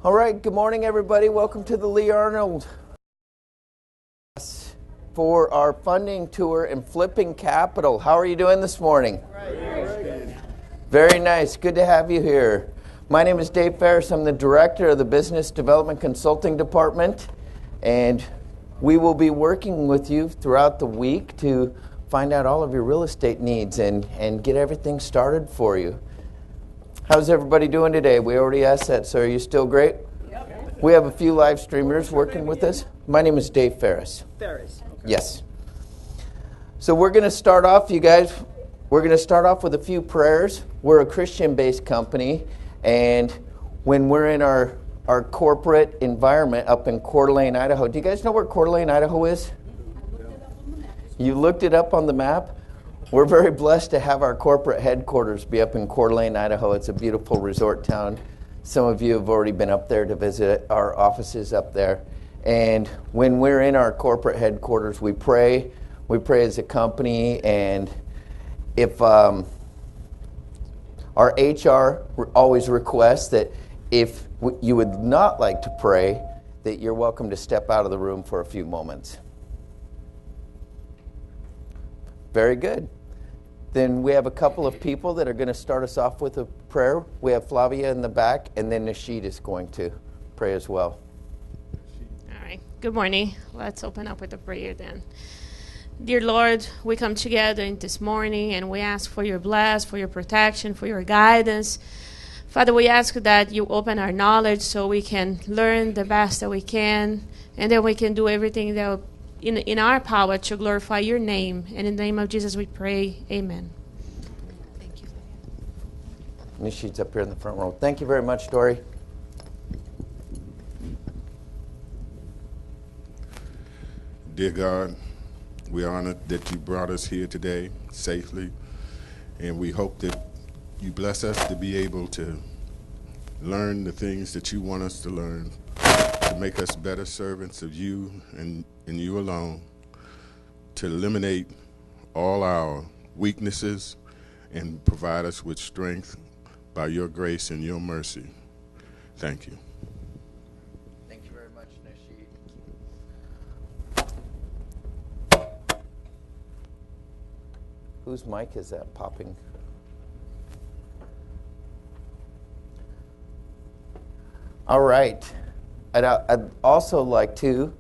All right, good morning, everybody. Welcome to the Lee Arnold for our funding tour and Flipping Capital. How are you doing this morning? Very nice. Good to have you here. My name is Dave Ferris. I'm the director of the Business Development Consulting Department, and we will be working with you throughout the week to find out all of your real estate needs and get everything started for you. How's everybody doing today? We already asked that, so are you still great? Yep. We have a few live streamers working with us. My name is Dave Ferris. Ferris. Okay. Yes. So we're going to start off, you guys, we're going to start off with a few prayers. We're a Christian-based company, and when we're in our corporate environment up in Coeur d'Alene, Idaho. Do you guys know where Coeur d'Alene, Idaho is? You looked it up on the map? We're very blessed to have our corporate headquarters be up in Coeur d'Alene, Idaho. It's a beautiful resort town. Some of you have already been up there to visit our offices up there. And when we're in our corporate headquarters, we pray. We pray as a company. And if our HR always requests that if you would not like to pray, that you're welcome to step out of the room for a few moments. Very good. Then we have a couple of people that are going to start us off with a prayer. We have Flavia in the back, and then Nashid is going to pray as well. All right. Good morning. Let's open up with a prayer then. Dear Lord, we come together this morning, and we ask for your bless, for your protection, for your guidance. Father, we ask that you open our knowledge so we can learn the best that we can, and that we can do everything that in our power to glorify your name. And in the name of Jesus we pray, amen. Thank you. Nishid's up here in the front row. Thank you very much, Dory. Dear God, we are honored that you brought us here today safely, and we hope that you bless us to be able to learn the things that you want us to learn, to make us better servants of you and you alone, to eliminate all our weaknesses and provide us with strength by your grace and your mercy. Thank you. Thank you very much, Nashid. Whose mic is that popping? All right. I'd also like to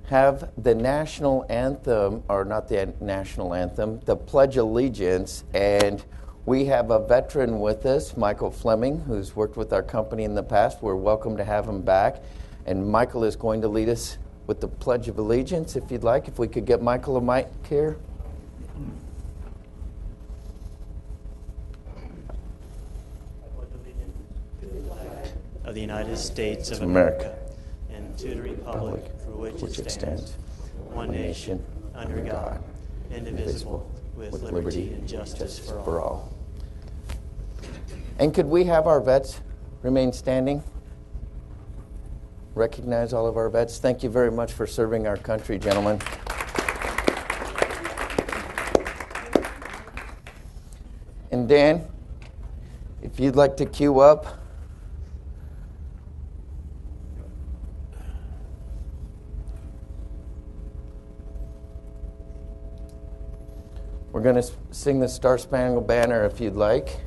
have the national anthem, or not the national anthem, the Pledge of Allegiance. And we have a veteran with us, Michael Fleming, who's worked with our company in the past. We're welcome to have him back. And Michael is going to lead us with the Pledge of Allegiance, if you'd like. If we could get Michael a mic here. Of the United States of America, and to the republic for which it stands, one nation, under God, indivisible, with liberty and justice for all. And could we have our vets remain standing? Recognize all of our vets. Thank you very much for serving our country, gentlemen. And Dan, if you'd like to queue up. We're going to sing the Star Spangled Banner if you'd like.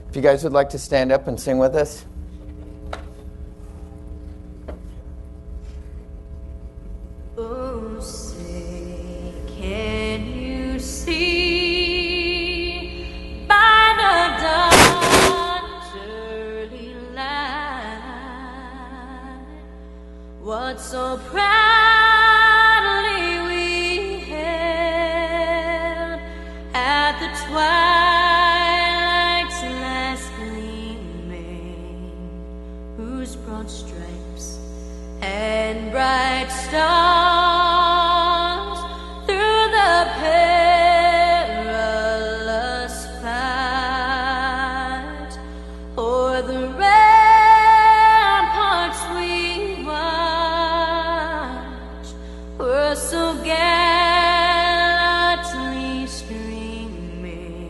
If you guys would like to stand up and sing with us. Oh, say, can you see by the dawn's early light what so proudly we hailed at the twilight's last gleaming, whose broad stripes and bright stars through the perilous fight o'er the ramparts we watched were so gallantly streaming.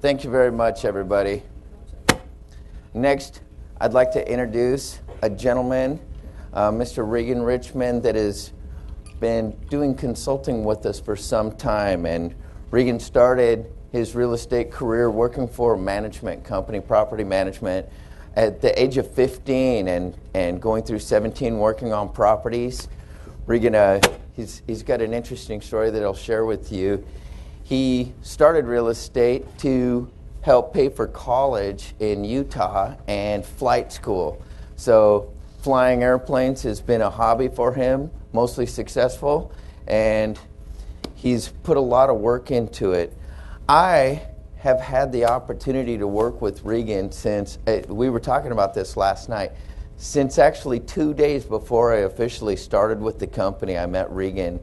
Thank you very much, everybody. Next, I'd like to introduce a gentleman, Mr. Regan Richmond, that has been doing consulting with us for some time. And Regan started his real estate career working for a management company, property management, at the age of 15 and going through 17 working on properties. Regan, he's got an interesting story that I'll share with you. He started real estate to help pay for college in Utah and flight school. So flying airplanes has been a hobby for him, mostly successful, and he's put a lot of work into it. I have had the opportunity to work with Regan since, we were talking about this last night, since actually 2 days before I officially started with the company, I met Regan.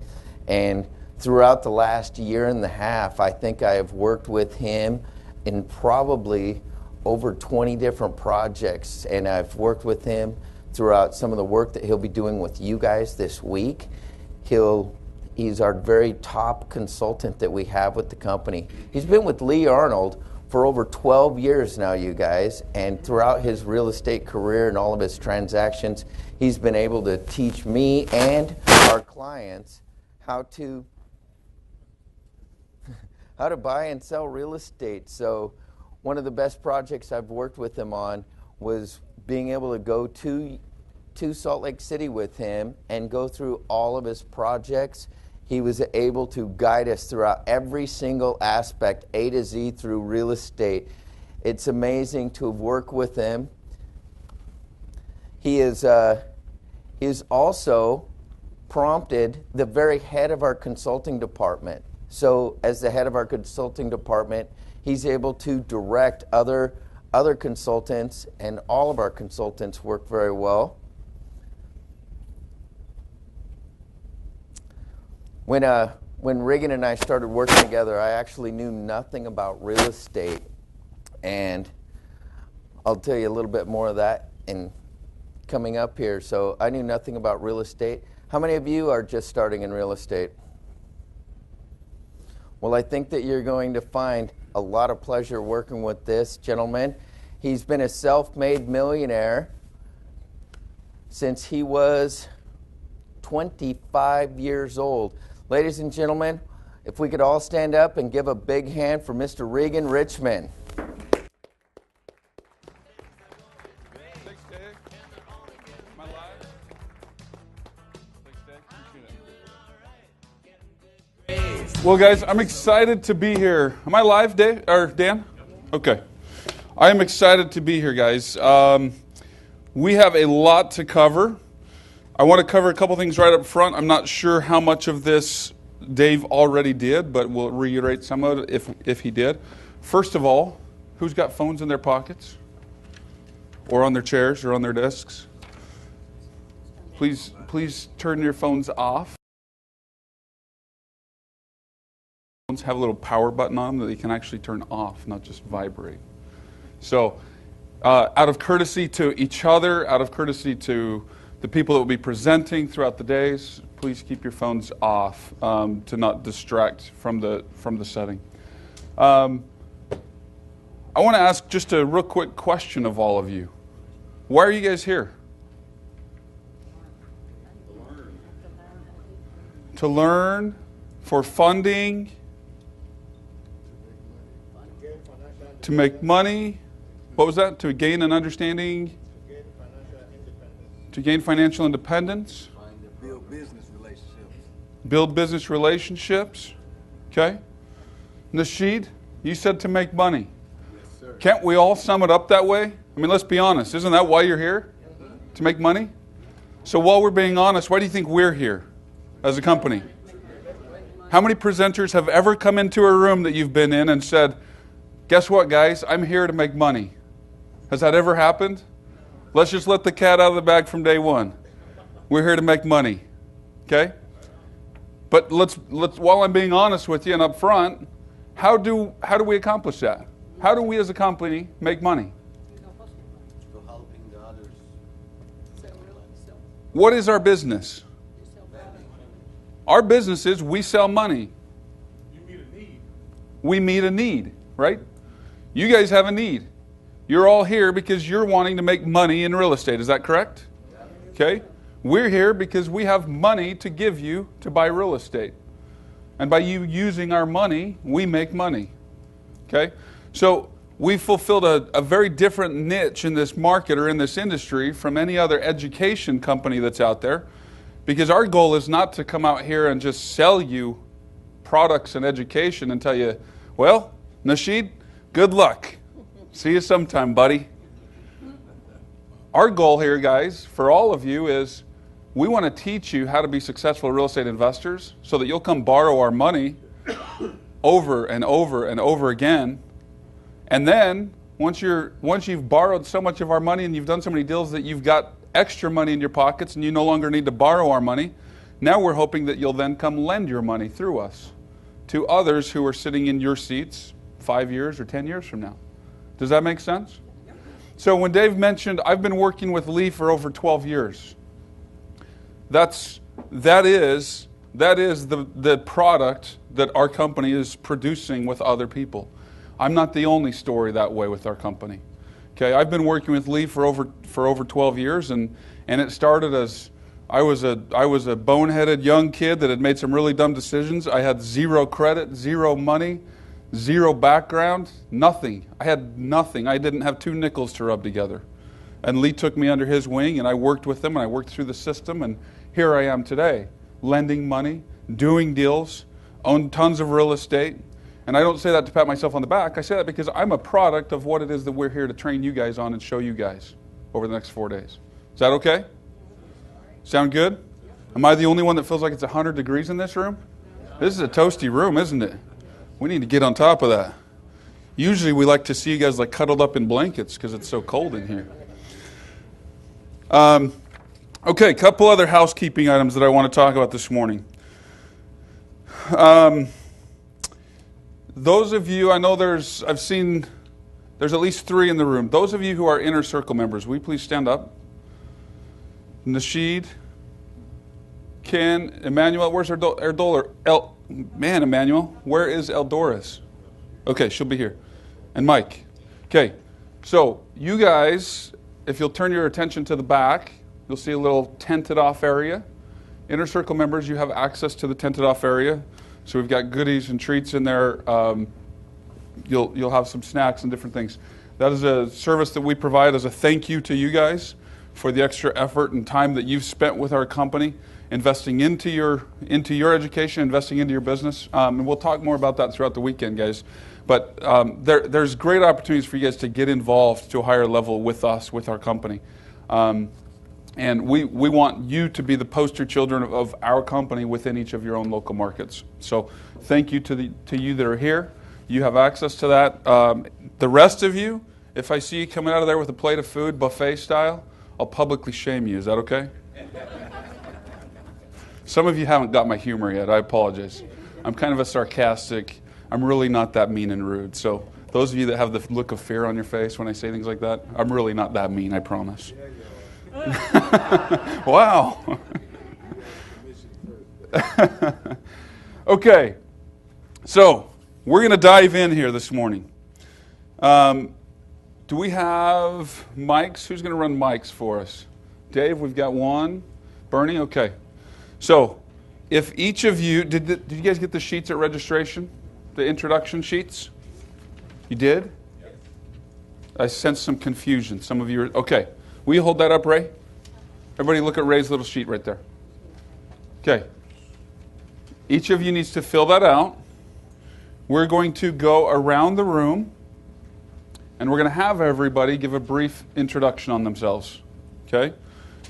And throughout the last year and a half, I think I have worked with him in probably over 20 different projects, and I've worked with him throughout some of the work that he'll be doing with you guys this week. He's our very top consultant that we have with the company. He's been with Lee Arnold for over 12 years now, you guys, and throughout his real estate career and all of his transactions, he's been able to teach me and our clients how to buy and sell real estate. So one of the best projects I've worked with him on was being able to go to Salt Lake City with him and go through all of his projects. He was able to guide us throughout every single aspect, A to Z, through real estate. It's amazing to have worked with him. He is also prompted the very head of our consulting department. So as the head of our consulting department, he's able to direct other consultants, and all of our consultants work very well. When Regan and I started working together, I actually knew nothing about real estate, and I'll tell you a little bit more of that in coming up here. So I knew nothing about real estate. How many of you are just starting in real estate? Well, I think that you're going to find a lot of pleasure working with this gentleman. He's been a self-made millionaire since he was 25 years old. Ladies and gentlemen, if we could all stand up and give a big hand for Mr. Regan Richmond. Well, guys, I'm excited to be here. Am I live, Dave or Dan? Okay. I am excited to be here, guys. We have a lot to cover. I want to cover a couple things right up front. I'm not sure how much of this Dave already did, but we'll reiterate some of it if he did. First of all, who's got phones in their pockets? Or on their chairs or on their desks? Please turn your phones off. Have a little power button on them that you can actually turn off, not just vibrate. So, out of courtesy to each other, out of courtesy to the people that will be presenting throughout the days, please keep your phones off to not distract from the setting. I want to ask just a real quick question of all of you. Why are you guys here? To learn, for funding, to make money. What was that? To gain an understanding? To gain financial independence? Build business relationships. Build business relationships. Okay. Nasheed, you said to make money. Yes, sir. Can't we all sum it up that way? I mean, let's be honest. Isn't that why you're here? To make money? So while we're being honest, why do you think we're here as a company? How many presenters have ever come into a room that you've been in and said, guess what, guys? I'm here to make money. Has that ever happened? Let's just let the cat out of the bag from day one. We're here to make money. Okay? But let's while I'm being honest with you and up front, how do we accomplish that? How do we as a company make money? Helping the others. What is our business? Our business is we sell money. You meet a need. We meet a need, right? You guys have a need. You're all here because you're wanting to make money in real estate. Is that correct? Okay. We're here because we have money to give you to buy real estate. And by you using our money, we make money. Okay. So we fulfilled a very different niche in this market or in this industry from any other education company that's out there. Because our goal is not to come out here and just sell you products and education and tell you, well, Nasheed, good luck. See you sometime, buddy. Our goal here, guys, for all of you is we want to teach you how to be successful real estate investors so that you'll come borrow our money over and over and over again. And then once you've borrowed so much of our money and you've done so many deals that you've got extra money in your pockets and you no longer need to borrow our money, now we're hoping that you'll then come lend your money through us to others who are sitting in your seats 5 years or 10 years from now. Does that make sense? So when Dave mentioned, I've been working with Lee for over 12 years. That is the product that our company is producing with other people. I'm not the only story that way with our company. Okay, I've been working with Lee for over 12 years, and it started as I was a boneheaded young kid that had made some really dumb decisions. I had zero credit, zero money, zero background, nothing. I had nothing. I didn't have 2 nickels to rub together. And Lee took me under his wing, and I worked with him, and I worked through the system, and here I am today, lending money, doing deals, own tons of real estate. And I don't say that to pat myself on the back. I say that because I'm a product of what it is that we're here to train you guys on and show you guys over the next 4 days. Is that okay? Sound good? Am I the only one that feels like it's 100 degrees in this room? This is a toasty room, isn't it? We need to get on top of that. Usually we like to see you guys like cuddled up in blankets because it's so cold in here. Okay, a couple other housekeeping items that I want to talk about this morning. Those of you, I know there's at least 3 in the room. Those of you who are Inner Circle members, will you please stand up? Nasheed, Ken, Emmanuel, where's Erdola? Emmanuel, where is Eldoris? Okay, she'll be here. And Mike. Okay, so you guys, if you'll turn your attention to the back, you'll see a little tented off area. Inner Circle members, you have access to the tented off area. So we've got goodies and treats in there. You'll have some snacks and different things. That is a service that we provide as a thank you to you guys for the extra effort and time that you've spent with our company, investing into your education, investing into your business. And we'll talk more about that throughout the weekend, guys. But there's great opportunities for you guys to get involved to a higher level with us, with our company. And we want you to be the poster children of our company within each of your own local markets. So thank you to you that are here. You have access to that. The rest of you, if I see you coming out of there with a plate of food, buffet style, I'll publicly shame you. Is that okay? Some of you haven't got my humor yet. I apologize. I'm kind of a sarcastic. I'm really not that mean and rude. So those of you that have the look of fear on your face when I say things like that, I'm really not that mean, I promise. Wow. Okay, so we're going to dive in here this morning. Do we have mics? Who's going to run mics for us? Dave, we've got one. Bernie, okay. So if each of you, did you guys get the sheets at registration? The introduction sheets? You did? I sense some confusion. Some of you are, okay. Will you hold that up, Ray? Everybody look at Ray's little sheet right there. Okay. Each of you needs to fill that out. We're going to go around the room, and we're going to have everybody give a brief introduction on themselves. Okay?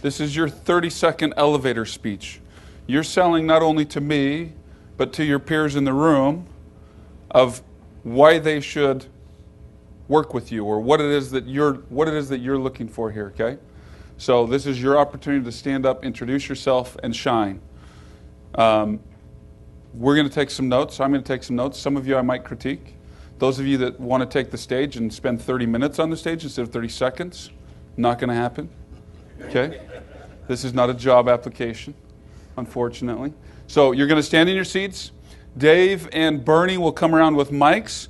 This is your 30-second elevator speech. You're selling not only to me, but to your peers in the room of why they should work with you, or what it is that you're looking for here, okay? So this is your opportunity to stand up, introduce yourself, and shine. We're going to take some notes. I'm going to take some notes. Some of you I might critique. Those of you that want to take the stage and spend 30 minutes on the stage instead of 30 seconds, not going to happen, okay? This is not a job application, unfortunately. So you're going to stand in your seats. Dave and Bernie will come around with mics.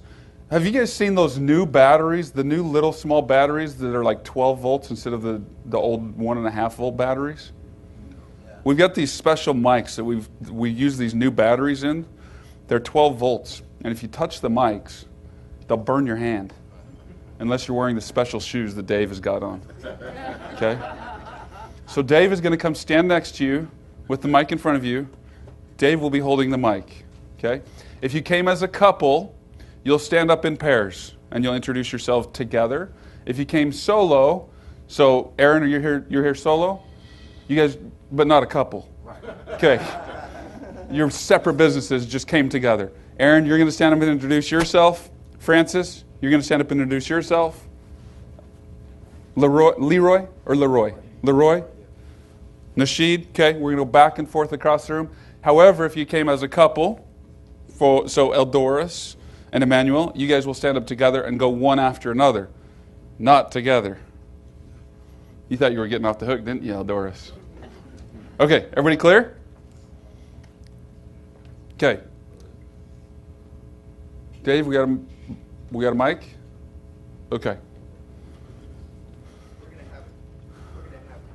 Have you guys seen those new batteries, the new little small batteries that are like 12 volts instead of the old 1.5 volt batteries? We've got these special mics that we use these new batteries in. They're 12 volts, and if you touch the mics, they'll burn your hand, unless you're wearing the special shoes that Dave has got on. Okay? So Dave is going to come stand next to you with the mic in front of you. Dave will be holding the mic. Okay? If you came as a couple, you'll stand up in pairs and you'll introduce yourself together. If you came solo, so Aaron, you're here solo? You guys, but not a couple. Okay. Your separate businesses just came together. Aaron, you're going to stand up and introduce yourself. Francis, you're going to stand up and introduce yourself. Leroy? Nasheed, okay, we're going to go back and forth across the room. However, if you came as a couple, so Eldoris and Emmanuel, you guys will stand up together and go one after another, not together. You thought you were getting off the hook, didn't you, Eldoris? Okay, everybody clear? Okay. Dave, we got a mic? Okay. We're going to have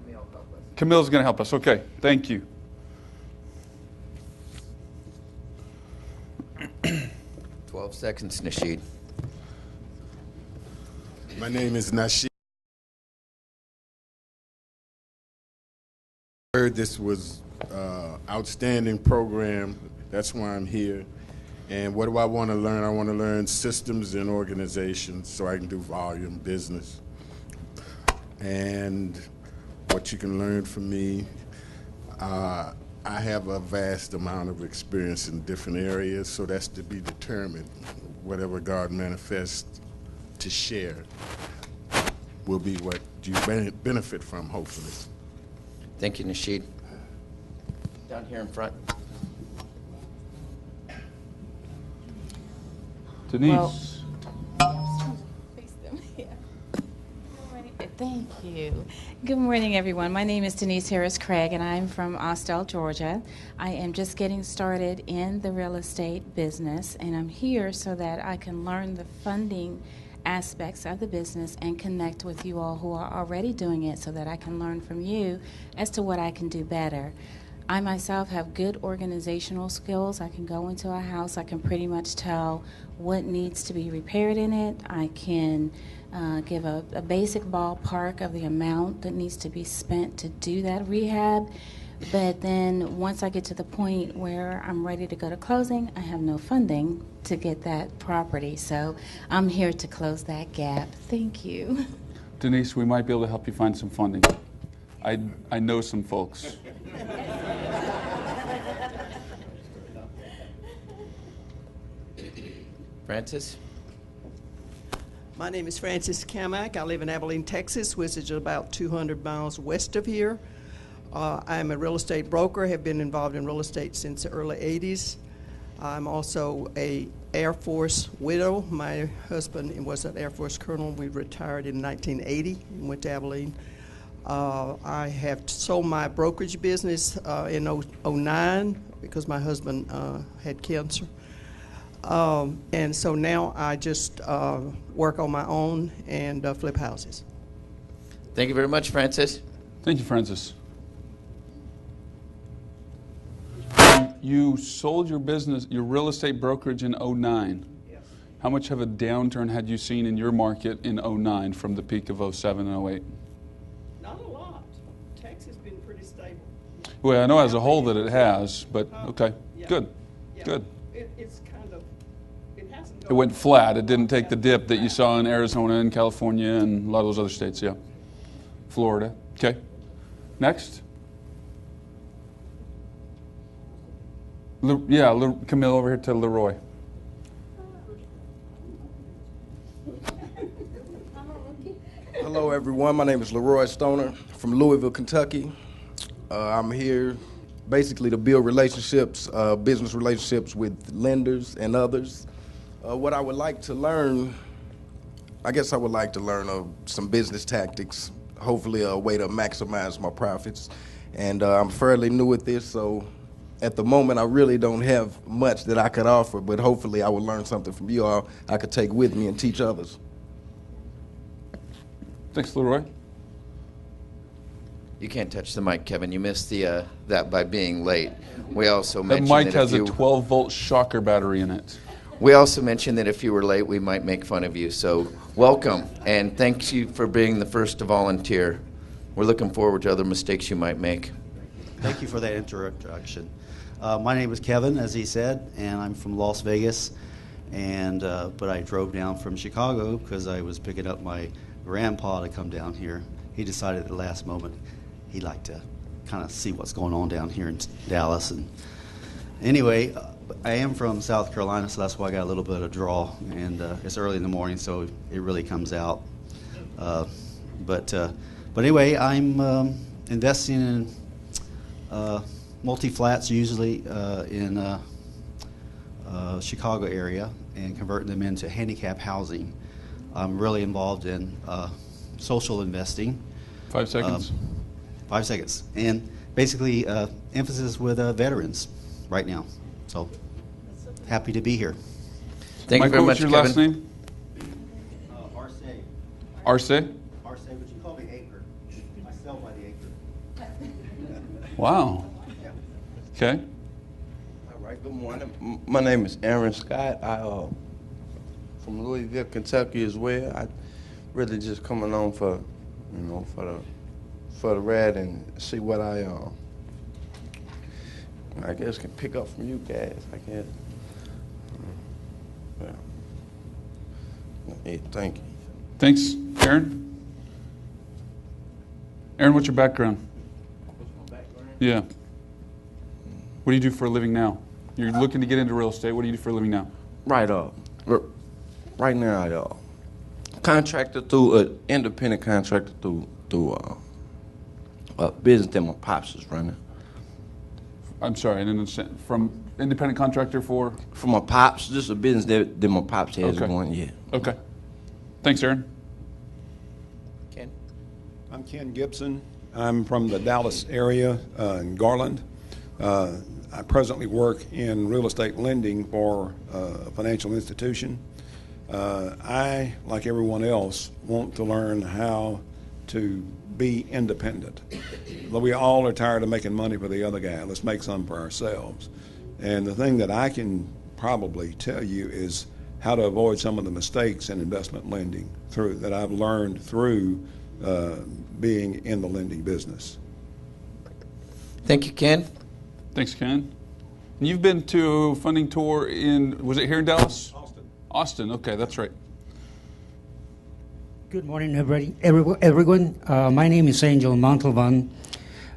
Camille help us. Camille's going to help us. Okay, thank you. "12 seconds, Nasheed." My name is Nasheed. I heard this was an outstanding program. That's why I'm here. And what do I want to learn? I want to learn systems and organizations so I can do volume business. And what you can learn from me, I have a vast amount of experience in different areas, so that's to be determined. Whatever God manifests to share will be what you benefit from, hopefully. Thank you, Nasheed. Down here in front. Denise. Thank you. Good morning, everyone. My name is Denise Harris Craig, and I'm from Austell, Georgia. I am just getting started in the real estate business, and I'm here so that I can learn the funding aspects of the business and connect with you all who are already doing it so that I can learn from you as to what I can do better. I myself have good organizational skills. I can go into a house, I can pretty much tell what needs to be repaired in it. I can give a basic ballpark of the amount that needs to be spent to do that rehab. But then once I get to the point where I'm ready to go to closing, I have no funding to get that property. So I'm here to close that gap. Thank you. Denise, we might be able to help you find some funding. I know some folks. Francis? My name is Francis Kamak. I live in Abilene, Texas, which is about 200 miles west of here. I'm a real estate broker, have been involved in real estate since the early 80s. I'm also a Air Force widow. My husband was an Air Force colonel. We retired in 1980 and went to Abilene. I have sold my brokerage business in 2009 because my husband had cancer. And so now I just work on my own and flip houses. Thank you very much, Francis. Thank you, Francis. You sold your business, your real estate brokerage in 2009. Yes. How much of a downturn had you seen in your market in 2009 from the peak of 2007 and 2008? Not a lot. Texas has been pretty stable. Well, I know as a whole that it has, but okay, Yeah. good, Yeah. good. It's kind of, it hasn't It gone went flat. It didn't take the dip that you saw in Arizona and California and a lot of those other states, yeah. Florida. Okay. Next. Camille over here to Leroy. Hello, everyone. My name is Leroy Stoner from Louisville, Kentucky. I'm here basically to build relationships, business relationships with lenders and others. What I would like to learn, I guess I would like to learn some business tactics, hopefully a way to maximize my profits. And I'm fairly new at this, so at the moment, I really don't have much that I could offer, but hopefully I will learn something from you all I could take with me and teach others. Thanks, Leroy. You can't touch the mic, Kevin. You missed that by being late. We also That mentioned mic that has if a you, 12-volt shocker battery in it. we also mentioned that if you were late, we might make fun of you. So welcome, and thank you for being the first to volunteer. We're looking forward to other mistakes you might make. Thank you for that introduction. My name is Kevin, as he said, and I'm from Las Vegas. And but I drove down from Chicago because I was picking up my grandpa to come down here. He decided at the last moment he'd like to kind of see what's going on down here in Dallas. And anyway, I am from South Carolina, so that's why I got a little bit of draw. And it's early in the morning, so it really comes out. But anyway, I'm investing in multi-flats, usually in Chicago area, and converting them into handicap housing. I'm really involved in social investing. 5 seconds. 5 seconds. And basically emphasis with veterans right now. So happy to be here. Thank you Michael, very what's much, your Kevin. last name? Arce. Arce? Arce, but you call me Acre. I sell by the acre. Wow. Okay. All right, good morning. My name is Aaron Scott. I from Louisville, Kentucky as well. I really just coming on for, for the ride and see what I guess can pick up from you guys. I guess. Yeah, thank you. Thanks, Aaron. Aaron, what's your background? What's my background? Yeah. What do you do for a living now? You're looking to get into real estate. What do you do for a living now? Right now, I contractor through an independent contractor through a business that my pops is running. I'm sorry, I didn't understand. From independent contractor for? For my pops, just a business that my pops has Okay. going. Yeah. Okay. Thanks, Aaron. Ken? I'm Ken Gibson. I'm from the Dallas area in Garland. I presently work in real estate lending for a financial institution. I, like everyone else, want to learn how to be independent. We all are tired of making money for the other guy. Let's make some for ourselves. And the thing that I can probably tell you is how to avoid some of the mistakes in investment lending that I've learned through being in the lending business. Thank you, Ken. Thanks, Ken. And you've been to a funding tour was it here in Dallas? Austin. Austin, okay, that's right. Good morning, everyone. My name is Angel Montalvan.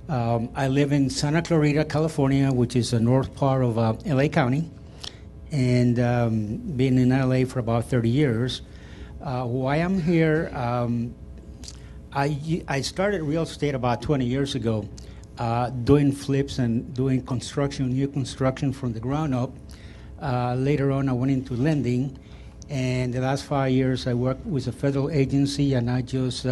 I live in Santa Clarita, California, which is the north part of LA County, and been in LA for about 30 years. Why I'm here, I started real estate about 20 years ago, doing flips and doing construction, new construction from the ground up. Later on, I went into lending, and the last 5 years I worked with a federal agency, and I just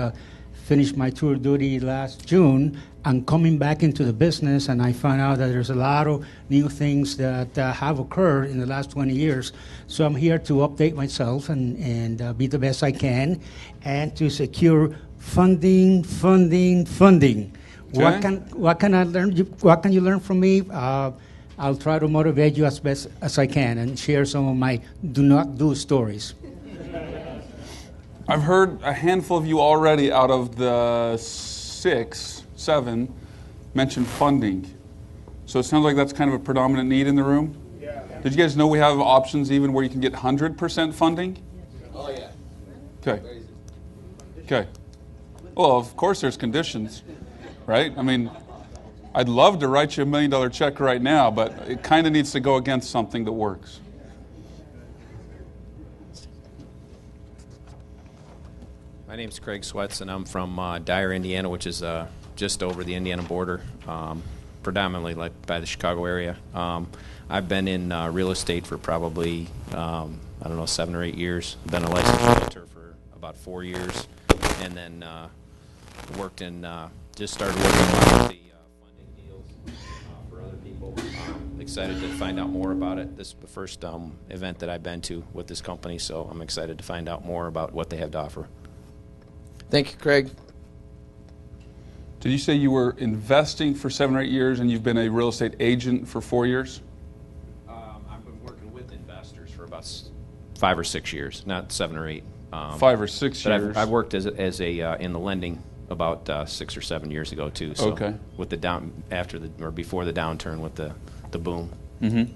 finished my tour of duty last June. I'm coming back into the business, and I found out that there's a lot of new things that have occurred in the last 20 years. So I'm here to update myself and be the best I can, and to secure funding. Okay. What can I learn? What can you learn from me? I'll try to motivate you as best as I can and share some of my do not do stories. I've heard a handful of you already out of the 6, 7 mention funding. So it sounds like that's kind of a predominant need in the room. Yeah. Did you guys know we have options even where you can get 100% funding? Oh, yeah. Okay. Okay. Well, of course there's conditions, right? I mean, I'd love to write you $1 million check right now, but it kind of needs to go against something that works. My name's Craig Sweats, and I'm from Dyer, Indiana, which is just over the Indiana border, predominantly like by the Chicago area. I've been in real estate for probably, 7 or 8 years. I've been a licensed realtor for about 4 years, and then just started working on the funding deals for other people. excited to find out more about it. This is the first event that I've been to with this company, so I'm excited to find out more about what they have to offer. Thank you, Craig. Did you say you were investing for 7 or 8 years and you've been a real estate agent for 4 years? I've been working with investors for about 5 or 6 years, not 7 or 8. 5 or 6 but years. I've worked as a in the lending about 6 or 7 years ago too. So Okay. with the before the downturn with the boom. Mm-hmm.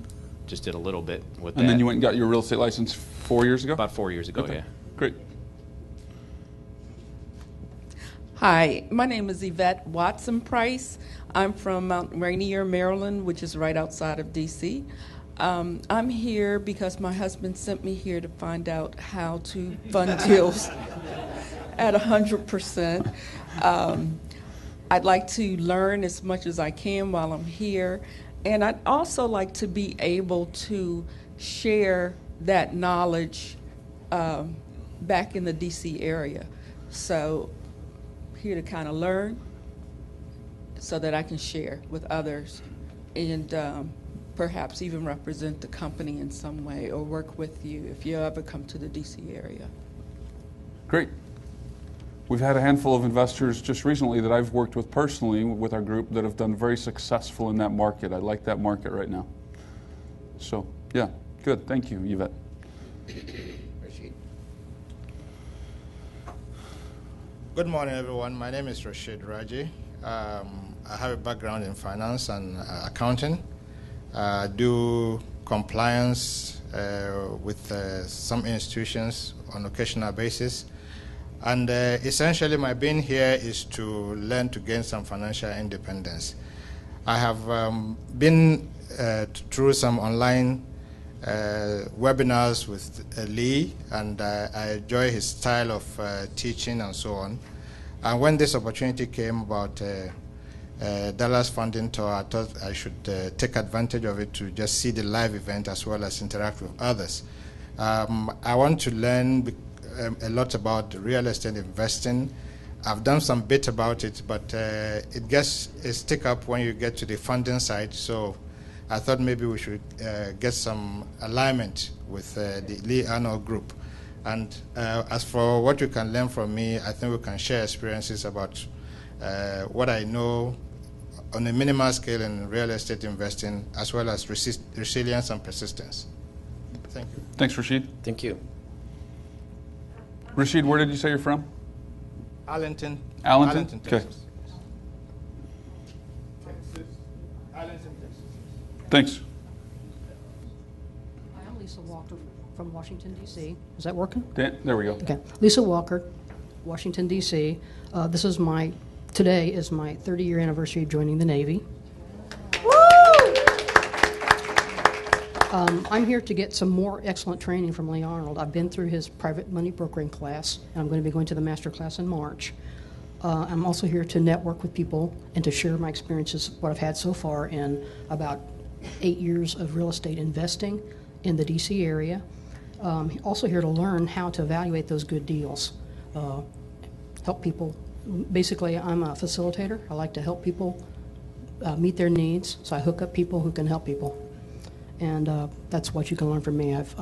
Just did a little bit with that. And then you went and got your real estate license 4 years ago? About 4 years ago, Okay. yeah. Great. Hi, my name is Yvette Watson Price. I'm from Mount Rainier, Maryland, which is right outside of D.C. I'm here because my husband sent me here to find out how to fund deals at 100%. I'd like to learn as much as I can while I'm here, and I'd also like to be able to share that knowledge back in the D.C. area. So here to kind of learn so that I can share with others and perhaps even represent the company in some way or work with you if you ever come to the D.C. area. Great. We've had a handful of investors just recently that I've worked with personally with our group that have done very successful in that market. I like that market right now. So, yeah, good. Thank you, Yvette. Good morning, everyone. My name is Rashid Raji. I have a background in finance and accounting. I do compliance with some institutions on occasional basis. And essentially, my being here is to learn to gain some financial independence. I have been through some online webinars with Lee, and I enjoy his style of teaching and so on. And when this opportunity came about Dallas Funding Tour, I thought I should take advantage of it to just see the live event as well as interact with others. I want to learn a lot about real estate investing. I've done some bit about it, but it gets a stick up when you get to the funding side. So I thought maybe we should get some alignment with the Lee Arnold Group. And as for what you can learn from me, I think we can share experiences about what I know on a minimal scale in real estate investing, as well as resilience and persistence. Thank you. Thanks, Rashid. Thank you. Rashid, where did you say you're from? Arlington. Arlington? Okay. Texas. Arlington, Texas. Thanks. Hi, I'm Lisa Walker from Washington, D.C. Is that working? There we go. Okay. Lisa Walker, Washington, D.C. Today is my 30-year anniversary of joining the Navy. I'm here to get some more excellent training from Lee Arnold. I've been through his private money brokering class, and I'm going to be going to the master class in March. I'm also here to network with people and to share my experiences, what I've had so far in about 8 years of real estate investing in the D.C. area. Also here to learn how to evaluate those good deals, help people. Basically, I'm a facilitator. I like to help people meet their needs, so I hook up people who can help people. And that's what you can learn from me. I've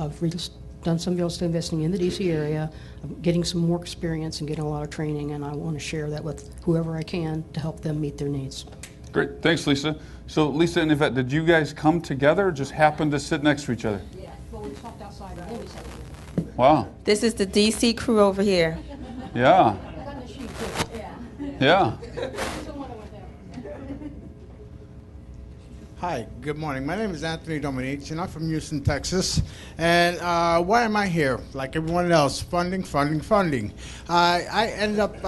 done some real estate investing in the D.C. area. I'm getting some more experience and getting a lot of training, and I want to share that with whoever I can to help them meet their needs. Great. Thanks, Lisa. So, Lisa and Yvette, did you guys come together or just happen to sit next to each other? Yeah, well, we talked outside and then we sat together. Wow. This is the DC crew over here. Yeah. Yeah. Hi, good morning. My name is Anthony Dominici, and I'm from Houston, Texas. And why am I here? Like everyone else, funding. I ended up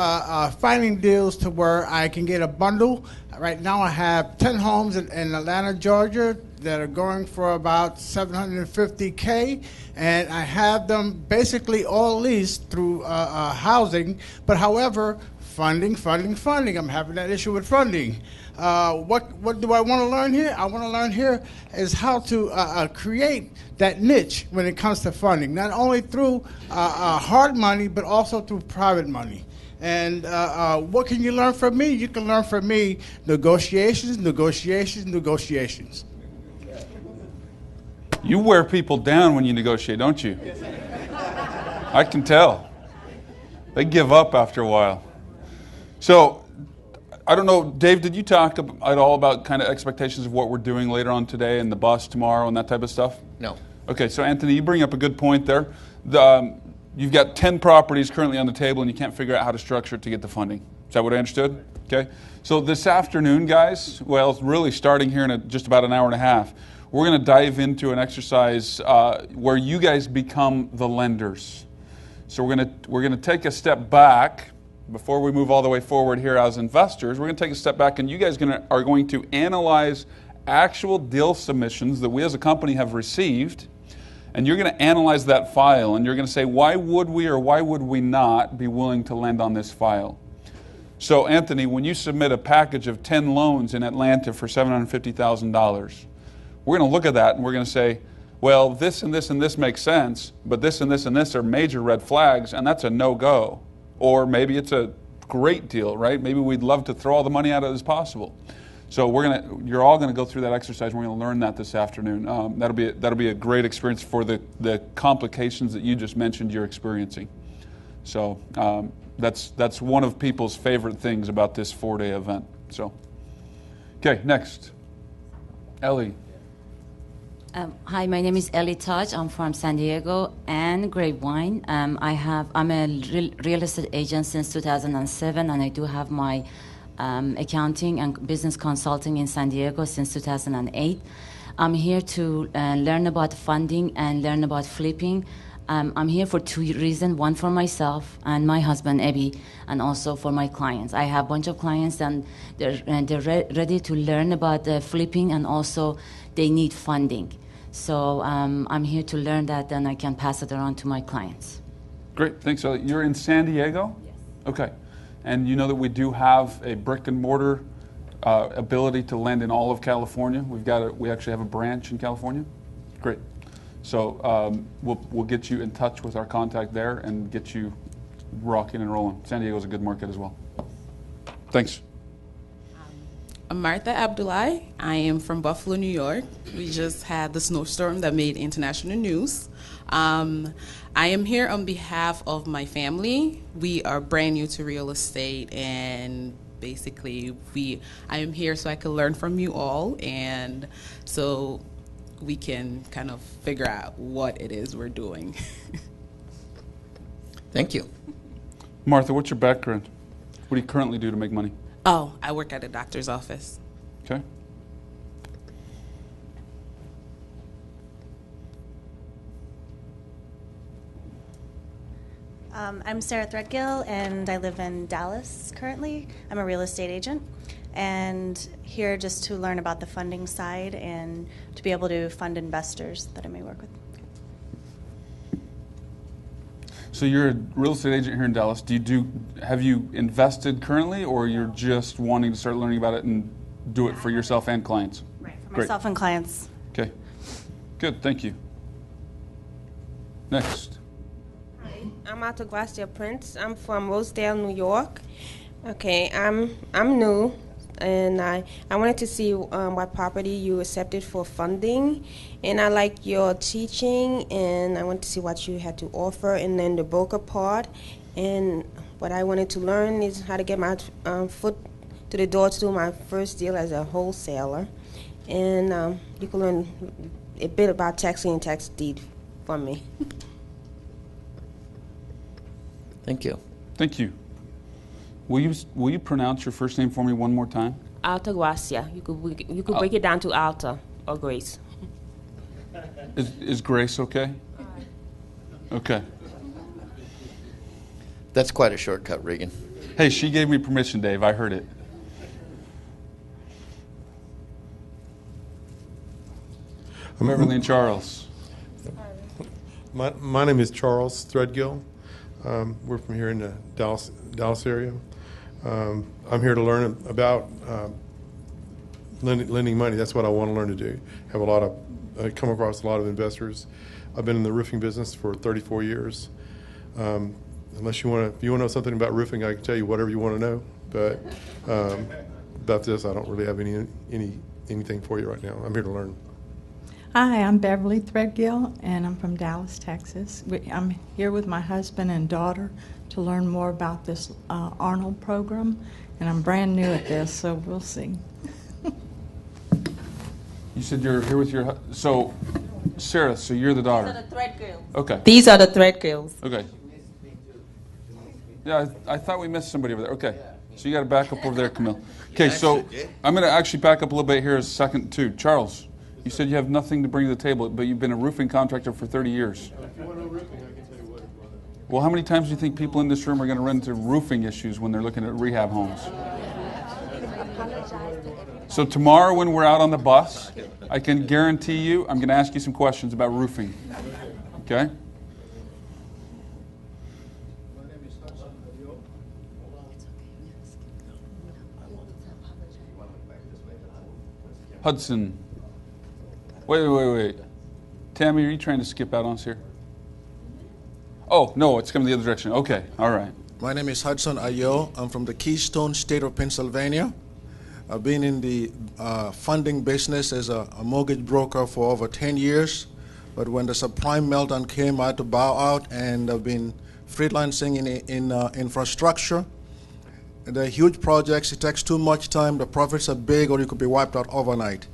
finding deals to where I can get a bundle. Right now I have 10 homes in Atlanta, Georgia that are going for about $750K, and I have them basically all leased through housing. But however, funding. I'm having that issue with funding. What do I want to learn here? I want to learn here is how to create that niche when it comes to funding, not only through hard money, but also through private money. And what can you learn from me? You can learn from me negotiations. You wear people down when you negotiate, don't you? I can tell. They give up after a while. So, I don't know, Dave, did you talk at all about kind of expectations of what we're doing later on today and the bus tomorrow and that type of stuff? No. Okay, so Anthony, you bring up a good point there. You've got 10 properties currently on the table and you can't figure out how to structure it to get the funding. Is that what I understood? Okay. So this afternoon, guys, well, really starting here in just about an hour and a half, we're going to dive into an exercise where you guys become the lenders. So we're going to take a step back before we move all the way forward here as investors. We're going to take a step back, and you guys are going to analyze actual deal submissions that we as a company have received, and you're going to analyze that file, and you're going to say, why would we or why would we not be willing to lend on this file? So, Anthony, when you submit a package of 10 loans in Atlanta for $750,000, we're going to look at that and we're going to say, well, this and this and this makes sense, but this and this and this are major red flags, and that's a no-go. Or maybe it's a great deal, right? Maybe we'd love to throw all the money at it as possible. So you're all going to go through that exercise. We're going to learn that this afternoon. That'll be a great experience for the complications that you just mentioned you're experiencing. So that's one of people's favorite things about this 4-day event. So, okay, next, Ellie. Hi, my name is Ellie Taj. I'm from San Diego and Grapevine. I'm a real estate agent since 2007, and I do have my accounting and business consulting in San Diego since 2008. I'm here to learn about funding and learn about flipping. I'm here for 2 reasons, one for myself and my husband, Abby, and also for my clients. I have a bunch of clients, and they're ready to learn about flipping, and also they need funding. So I'm here to learn that, and I can pass it around to my clients. Great, thanks, Ellie. You're in San Diego? Yes. Okay. And you know that we do have a brick and mortar ability to lend in all of California. We actually have a branch in California. Great. So we'll get you in touch with our contact there and get you rocking and rolling. San Diego's a good market as well. Thanks. I'm Martha Abdullahi. I am from Buffalo, New York. We just had the snowstorm that made international news. I am here on behalf of my family. We are brand new to real estate, and basically I am here so I can learn from you all, and so we can kind of figure out what it is we're doing. Thank you. Martha, what's your background? What do you currently do to make money? Oh, I work at a doctor's office. Okay. I'm Sarah Threadgill, and I live in Dallas currently. I'm a real estate agent, and here just to learn about the funding side and to be able to fund investors that I may work with. So you're a real estate agent here in Dallas. Have you invested currently, or you're just wanting to start learning about it and do it for yourself and clients? Right, for myself and clients. Okay, good, thank you. Next. Hi, I'm Altagracia Prince. I'm from Rosedale, New York. Okay, I'm new, and I wanted to see what property you accepted for funding, and I like your teaching, and I wanted to see what you had to offer, and then the broker part, and what I wanted to learn is how to get my foot to the door to do my first deal as a wholesaler, and you can learn a bit about taxing and tax deed from me. Thank you. Thank you. Will you pronounce your first name for me one more time? Altagracia. You could break it down to Alta or Grace. Is Grace okay? Okay. That's quite a shortcut, Regan. Hey, she gave me permission, Dave. I heard it. Beverly and Charles. My name is Charles Threadgill. We're from here in the Dallas area. I'm here to learn about lending money. That's what I want to learn to do. I come across a lot of investors. I've been in the roofing business for 34 years. If you want to know something about roofing, I can tell you whatever you want to know. But about this, I don't really have anything for you right now. I'm here to learn. Hi, I'm Beverly Threadgill, and I'm from Dallas, Texas. I'm here with my husband and daughter to learn more about this Arnold program, and I'm brand new at this, so we'll see. You said you're here with your so Sarah, so you're the daughter. These are the thread girls. Okay. These are the thread girls. Okay. Yeah, I thought we missed somebody over there. Okay. So you got to back up over there, Camille. Okay, so I'm going to actually back up a little bit here a second, too. Charles, you said you have nothing to bring to the table, but you've been a roofing contractor for 30 years. If you want to know roofing, I can tell you what. Well, how many times do you think people in this room are going to run into roofing issues when they're looking at rehab homes? So tomorrow when we're out on the bus, I can guarantee you I'm going to ask you some questions about roofing. Okay? Hudson. Wait. Tammy, are you trying to skip out on us here? Oh, no, it's coming the other direction. Okay, all right. My name is Hudson Ayo. I'm from the Keystone State of Pennsylvania. I've been in the funding business as a mortgage broker for over 10 years. But when the subprime meltdown came, I had to bow out, and I've been freelancing in infrastructure. They're huge projects. It takes too much time. The profits are big, or you could be wiped out overnight.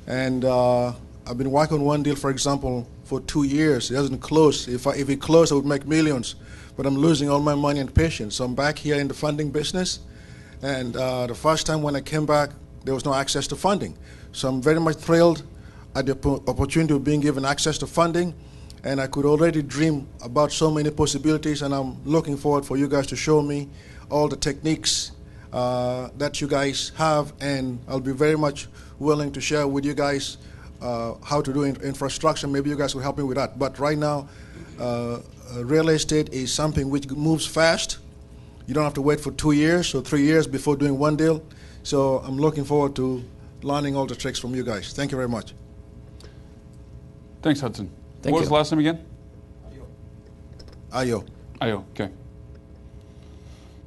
And I've been working on one deal, for example, for 2 years. It doesn't close. If it closed, I would make millions. But I'm losing all my money and patience. So I'm back here in the funding business. And the first time when I came back, there was no access to funding. So I'm very much thrilled at the opportunity of being given access to funding. And I could already dream about so many possibilities. And I'm looking forward for you guys to show me all the techniques that you guys have, and I'll be very much willing to share with you guys how to do infrastructure. Maybe you guys will help me with that. But right now, real estate is something which moves fast. You don't have to wait for 2 years or 3 years before doing one deal. So I'm looking forward to learning all the tricks from you guys. Thank you very much. Thanks, Hudson. Thank What you. was the last name again? Ayo. Ayo, okay.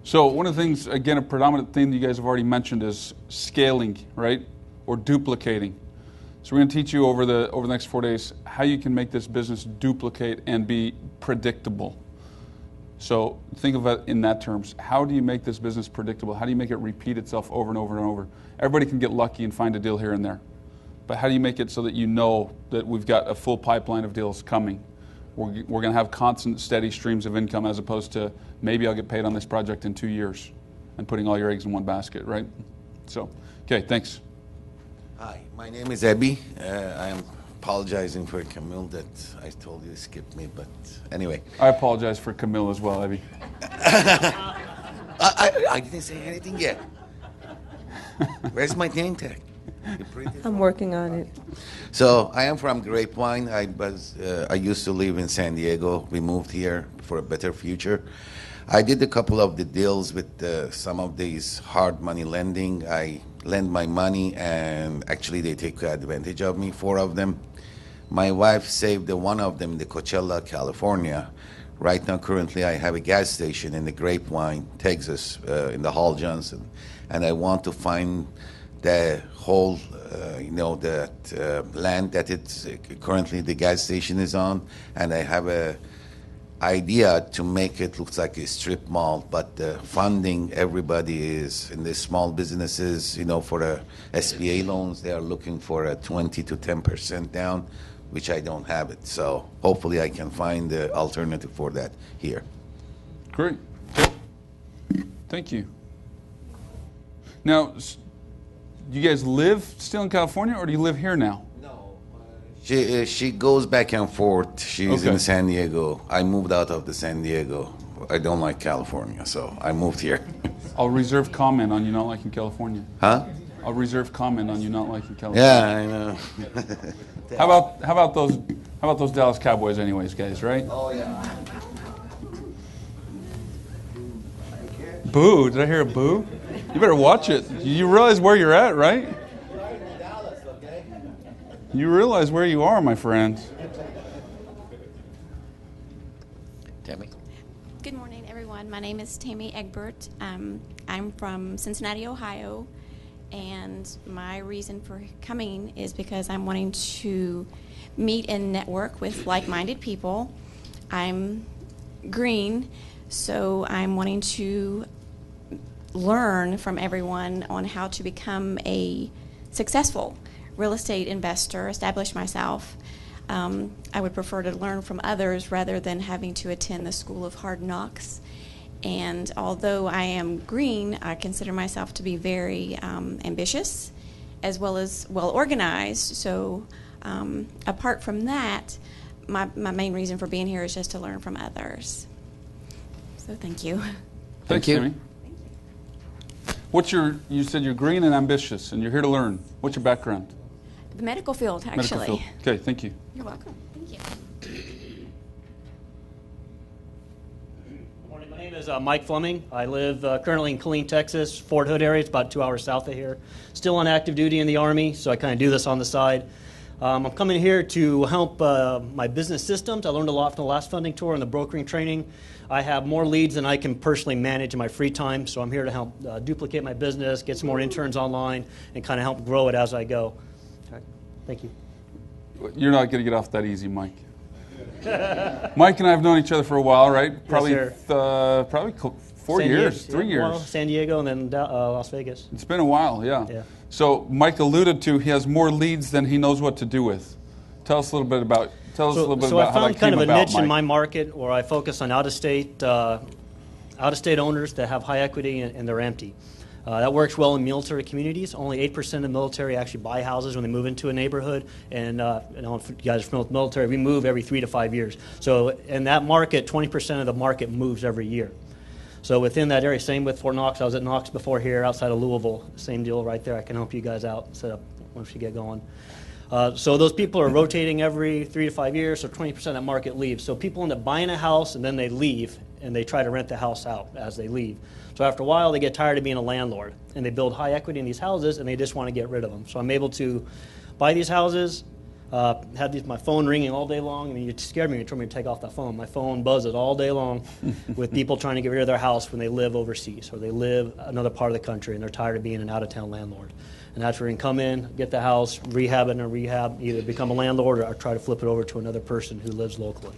So one of the things, again, a predominant theme that you guys have already mentioned is scaling, right? Or duplicating. So we're going to teach you over the next 4 days how you can make this business duplicate and be predictable. So think of it in that terms. How do you make this business predictable? How do you make it repeat itself over and over and over? Everybody can get lucky and find a deal here and there. But how do you make it so that you know that we've got a full pipeline of deals coming? We're going to have constant, steady streams of income, as opposed to maybe I'll get paid on this project in 2 years and putting all your eggs in one basket, right? So, okay, thanks. Hi, my name is Ebby. I am apologizing for Camille that I told you to skip me, but anyway. I apologize for Camille as well, Ebby. I didn't say anything yet. Where's my name tag? I'm working on it. So I am from Grapevine. I used to live in San Diego. We moved here for a better future. I did a couple of the deals with some of these hard money lending. I lend my money, and actually they take advantage of me, 4 of them. My wife saved one of them in the Coachella, California. Right now, currently, I have a gas station in the Grapevine, Texas, in the Hall Johnson, and I want to find the whole, that land that it's currently the gas station is on, and I have a idea to make it look like a strip mall, but the funding, everybody is in the small businesses, for the SBA loans, they are looking for a 20 to 10% down, which I don't have it. So hopefully I can find the alternative for that here. Great. Thank you. Now, do you guys live still in California, or do you live here now? She goes back and forth. She's Okay. in San Diego. I moved out of the San Diego. I don't like California, so I moved here. I'll reserve comment on you not liking California. Huh? I'll reserve comment on you not liking California. Yeah, I know. How about those Dallas Cowboys, anyways, guys? Right? Oh yeah. Boo! Did I hear a boo? You better watch it. You realize where you're at, right? You realize where you are, my friend. Tammy. Good morning, everyone. My name is Tammy Egbert. I'm from Cincinnati, Ohio, And my reason for coming is because I'm wanting to meet and network with like-minded people. I'm green, so I'm wanting to learn from everyone on how to become a successful real estate investor, establish myself. I would prefer to learn from others rather than having to attend the School of Hard Knocks. And although I am green, I consider myself to be very ambitious as well as well organized. So apart from that, my main reason for being here is just to learn from others. So thank you. Thanks, Amy. You said you're green and ambitious, and you're here to learn. What's your background? The medical field, actually. Medical field. Okay, thank you. You're welcome. Thank you. My name is Mike Fleming. I live currently in Killeen, Texas, Fort Hood area. It's about 2 hours south of here. Still on active duty in the Army, so I kind of do this on the side. I'm coming here to help my business systems. I learned a lot from the last funding tour and the brokering training. I have more leads than I can personally manage in my free time, so I'm here to help duplicate my business, get some more interns online, and kind of help grow it as I go. All right. Thank you. You're not going to get off that easy, Mike. Mike and I have known each other for a while, right? Probably, Yes, probably 4 years, 3 years. Well, San Diego and then Las Vegas. It's been a while, yeah. Yeah. So Mike alluded to he has more leads than he knows what to do with. Tell us a little bit about So how that I found kind came of a about, niche Mike. in my market where I focus on out-of-state owners that have high equity and they're empty. That works well in military communities. Only 8% of the military actually buy houses when they move into a neighborhood. And if you guys are familiar with the military, we move every 3 to 5 years. So in that market, 20% of the market moves every year. So within that area, same with Fort Knox. I was at Knox before here, outside of Louisville. Same deal right there. I can help you guys out, set up once you get going. So those people are rotating every 3 to 5 years, so 20% of that market leaves. So people end up buying a house and then they leave and they try to rent the house out as they leave. So after a while, they get tired of being a landlord and they build high equity in these houses and they just want to get rid of them. So I'm able to buy these houses, had my phone ringing all day long. I mean, you scared me when you told me to take off that phone. My phone buzzes all day long with people trying to get rid of their house when they live overseas or they live another part of the country and they're tired of being an out-of-town landlord. And that's where you can come in, get the house, rehab it in a rehab, either become a landlord or try to flip it over to another person who lives locally.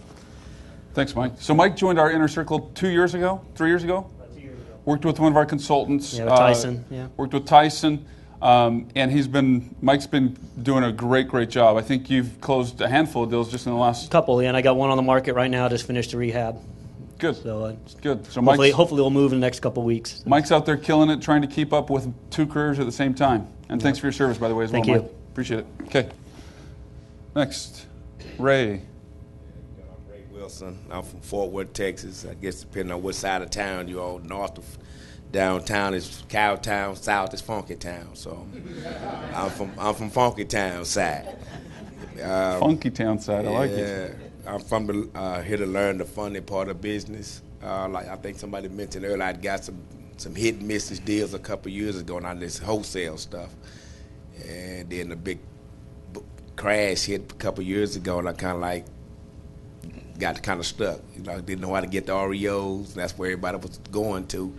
Thanks, Mike. So Mike joined our inner circle 2 years ago, 3 years ago? About 2 years ago. Worked with one of our consultants. Yeah, with Tyson. Yeah. Worked with Tyson. And Mike's been doing a great job. I think you've closed a handful of deals just in the last... Couple, yeah, and I got one on the market right now, just finished the rehab. Good. So good. So hopefully we'll move in the next couple of weeks. Mike's out there killing it, trying to keep up with 2 careers at the same time. And thanks for your service, by the way, as Thank well, you. Mike. Appreciate it. Okay. Next, Ray. I'm Ray Wilson. I'm from Fort Worth, Texas. I guess depending on what side of town you're on, north of downtown is Cowtown, south is Funky Town. So I'm from Funky Town side. Funky Town side, I like it. I'm from here to learn the funding part of business. Like I think somebody mentioned earlier, I got some hit and misses deals a couple years ago on this wholesale stuff, and then the big crash hit a couple years ago, and I kind of like got kind of stuck. You know, I didn't know how to get the REOs, and that's where everybody was going to.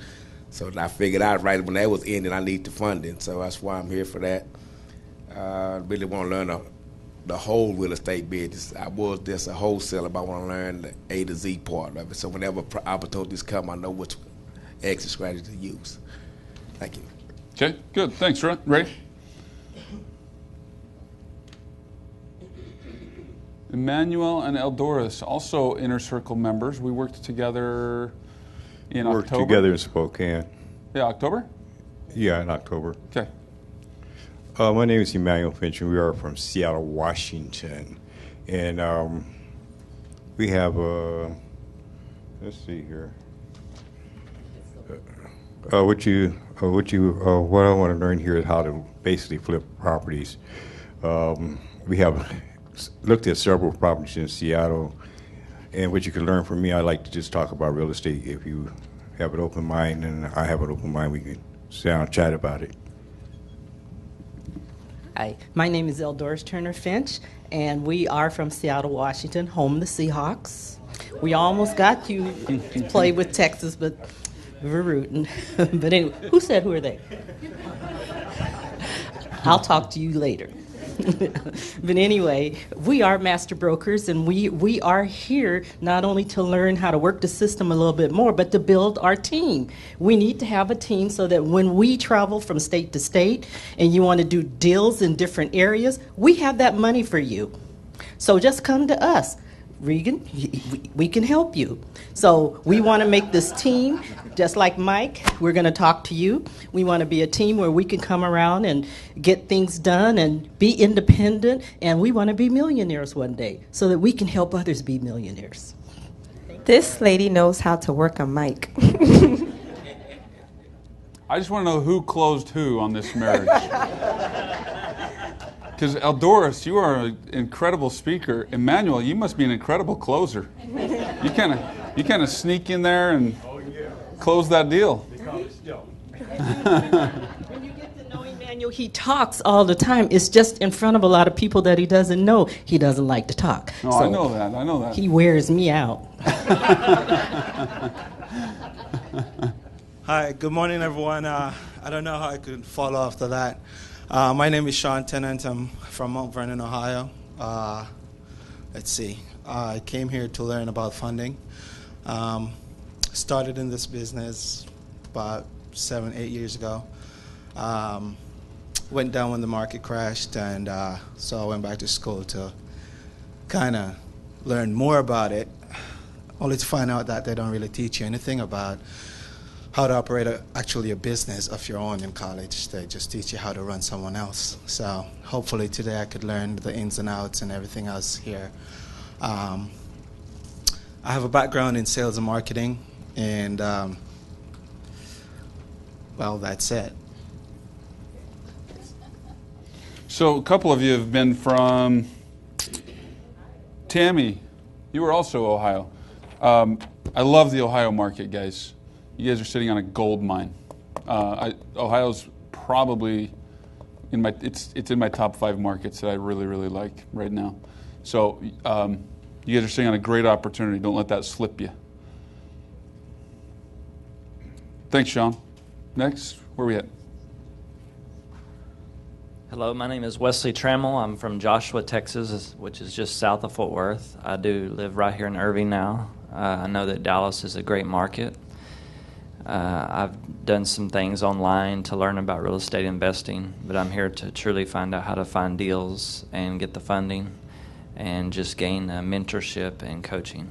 So I figured out right when that was ending, I need the funding. So that's why I'm here for that. I really want to learn the whole real estate business. I was just a wholesaler, but I want to learn the A to Z part of it. So whenever opportunities come, I know which exit strategy to use. Thank you. Okay, good. Thanks, Ray. Emmanuel and Eldoris, also Inner Circle members. We worked together in Worked October. together in Spokane. Yeah, October? Yeah, in October. Okay. My name is Emmanuel Finch, and we are from Seattle, Washington. And we have, let's see here. What I want to learn here is how to basically flip properties. We have looked at several properties in Seattle, and what you can learn from me, I like to just talk about real estate. If you have an open mind and I have an open mind, we can sit down and chat about it. Hi, my name is Eldoris Turner Finch, and we are from Seattle, Washington, home of the Seahawks. We almost got you to play with Texas, but we were rooting. But anyway, who said who are they? I'll talk to you later. But anyway, we are master brokers, and we are here not only to learn how to work the system a little bit more, but to build our team. We need to have a team so that when we travel from state to state and you want to do deals in different areas, we have that money for you. So just come to us. Regan, we can help you. So we want to make this team, just like Mike, we're going to talk to you. We want to be a team where we can come around and get things done and be independent, and we want to be millionaires one day so that we can help others be millionaires. This lady knows how to work a mic. I just want to know who closed who on this marriage. Because Eldoris, you are an incredible speaker. Emmanuel, you must be an incredible closer. You kind of sneak in there and close that deal. When you get to know Emmanuel, he talks all the time. It's just in front of a lot of people that he doesn't know. He doesn't like to talk. No, so I know that. I know that. He wears me out. Hi, good morning, everyone. I don't know how I could follow after that. My name is Sean Tennant. I'm from Mount Vernon, Ohio. Let's see. I came here to learn about funding. Started in this business about 7-8 years ago. Went down when the market crashed, and so I went back to school to kind of learn more about it, only to find out that they don't really teach you anything about how to operate actually a business of your own in college. They just teach you how to run someone else. So hopefully today I could learn the ins and outs and everything else here. I have a background in sales and marketing, and well, that's it. So a couple of you have been from Tammy. You were also Ohio. I love the Ohio market, guys. You guys are sitting on a gold mine. Ohio's probably it's in my top 5 markets that I really, really like right now. So you guys are sitting on a great opportunity. Don't let that slip you. Thanks, Sean. Next, where are we at? Hello, my name is Wesley Trammell. I'm from Joshua, Texas, which is just south of Fort Worth. I do live right here in Irving now. I know that Dallas is a great market. I've done some things online to learn about real estate investing, but I'm here to truly find out how to find deals and get the funding and just gain mentorship and coaching.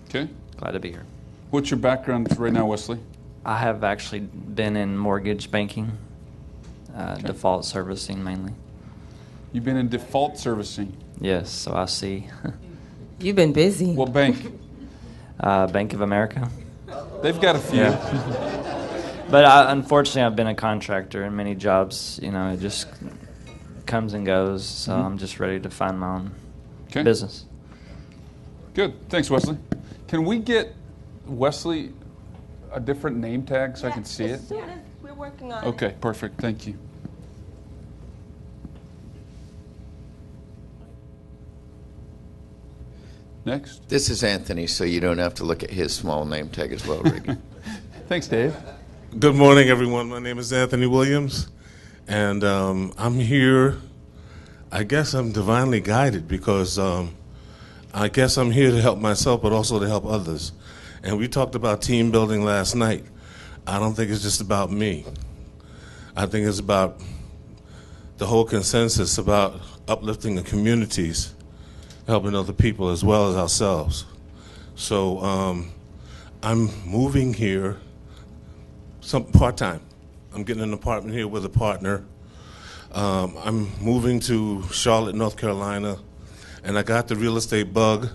Okay. Glad to be here. What's your background right now, Wesley? I have actually been in mortgage banking, default servicing mainly. You've been in default servicing? Yes, so I see. You've been busy. What bank? Bank of America. They've got a few. Yeah. But unfortunately, I've been a contractor in many jobs. You know, it just comes and goes. So I'm just ready to find my own business. Good. Thanks, Wesley. Can we get Wesley a different name tag so I can see it? We're working on it. Okay, perfect. Thank you. Next. This is Anthony, so you don't have to look at his small name tag as well, Ricky. Thanks, Dave. Good morning, everyone. My name is Anthony Williams, and I'm here. I guess I'm divinely guided because I guess I'm here to help myself, but also to help others. And we talked about team building last night. I don't think it's just about me. I think it's about the whole consensus about uplifting the communities, helping other people as well as ourselves. So I'm moving here part-time. I'm getting an apartment here with a partner. I'm moving to Charlotte, North Carolina, and I got the real estate bug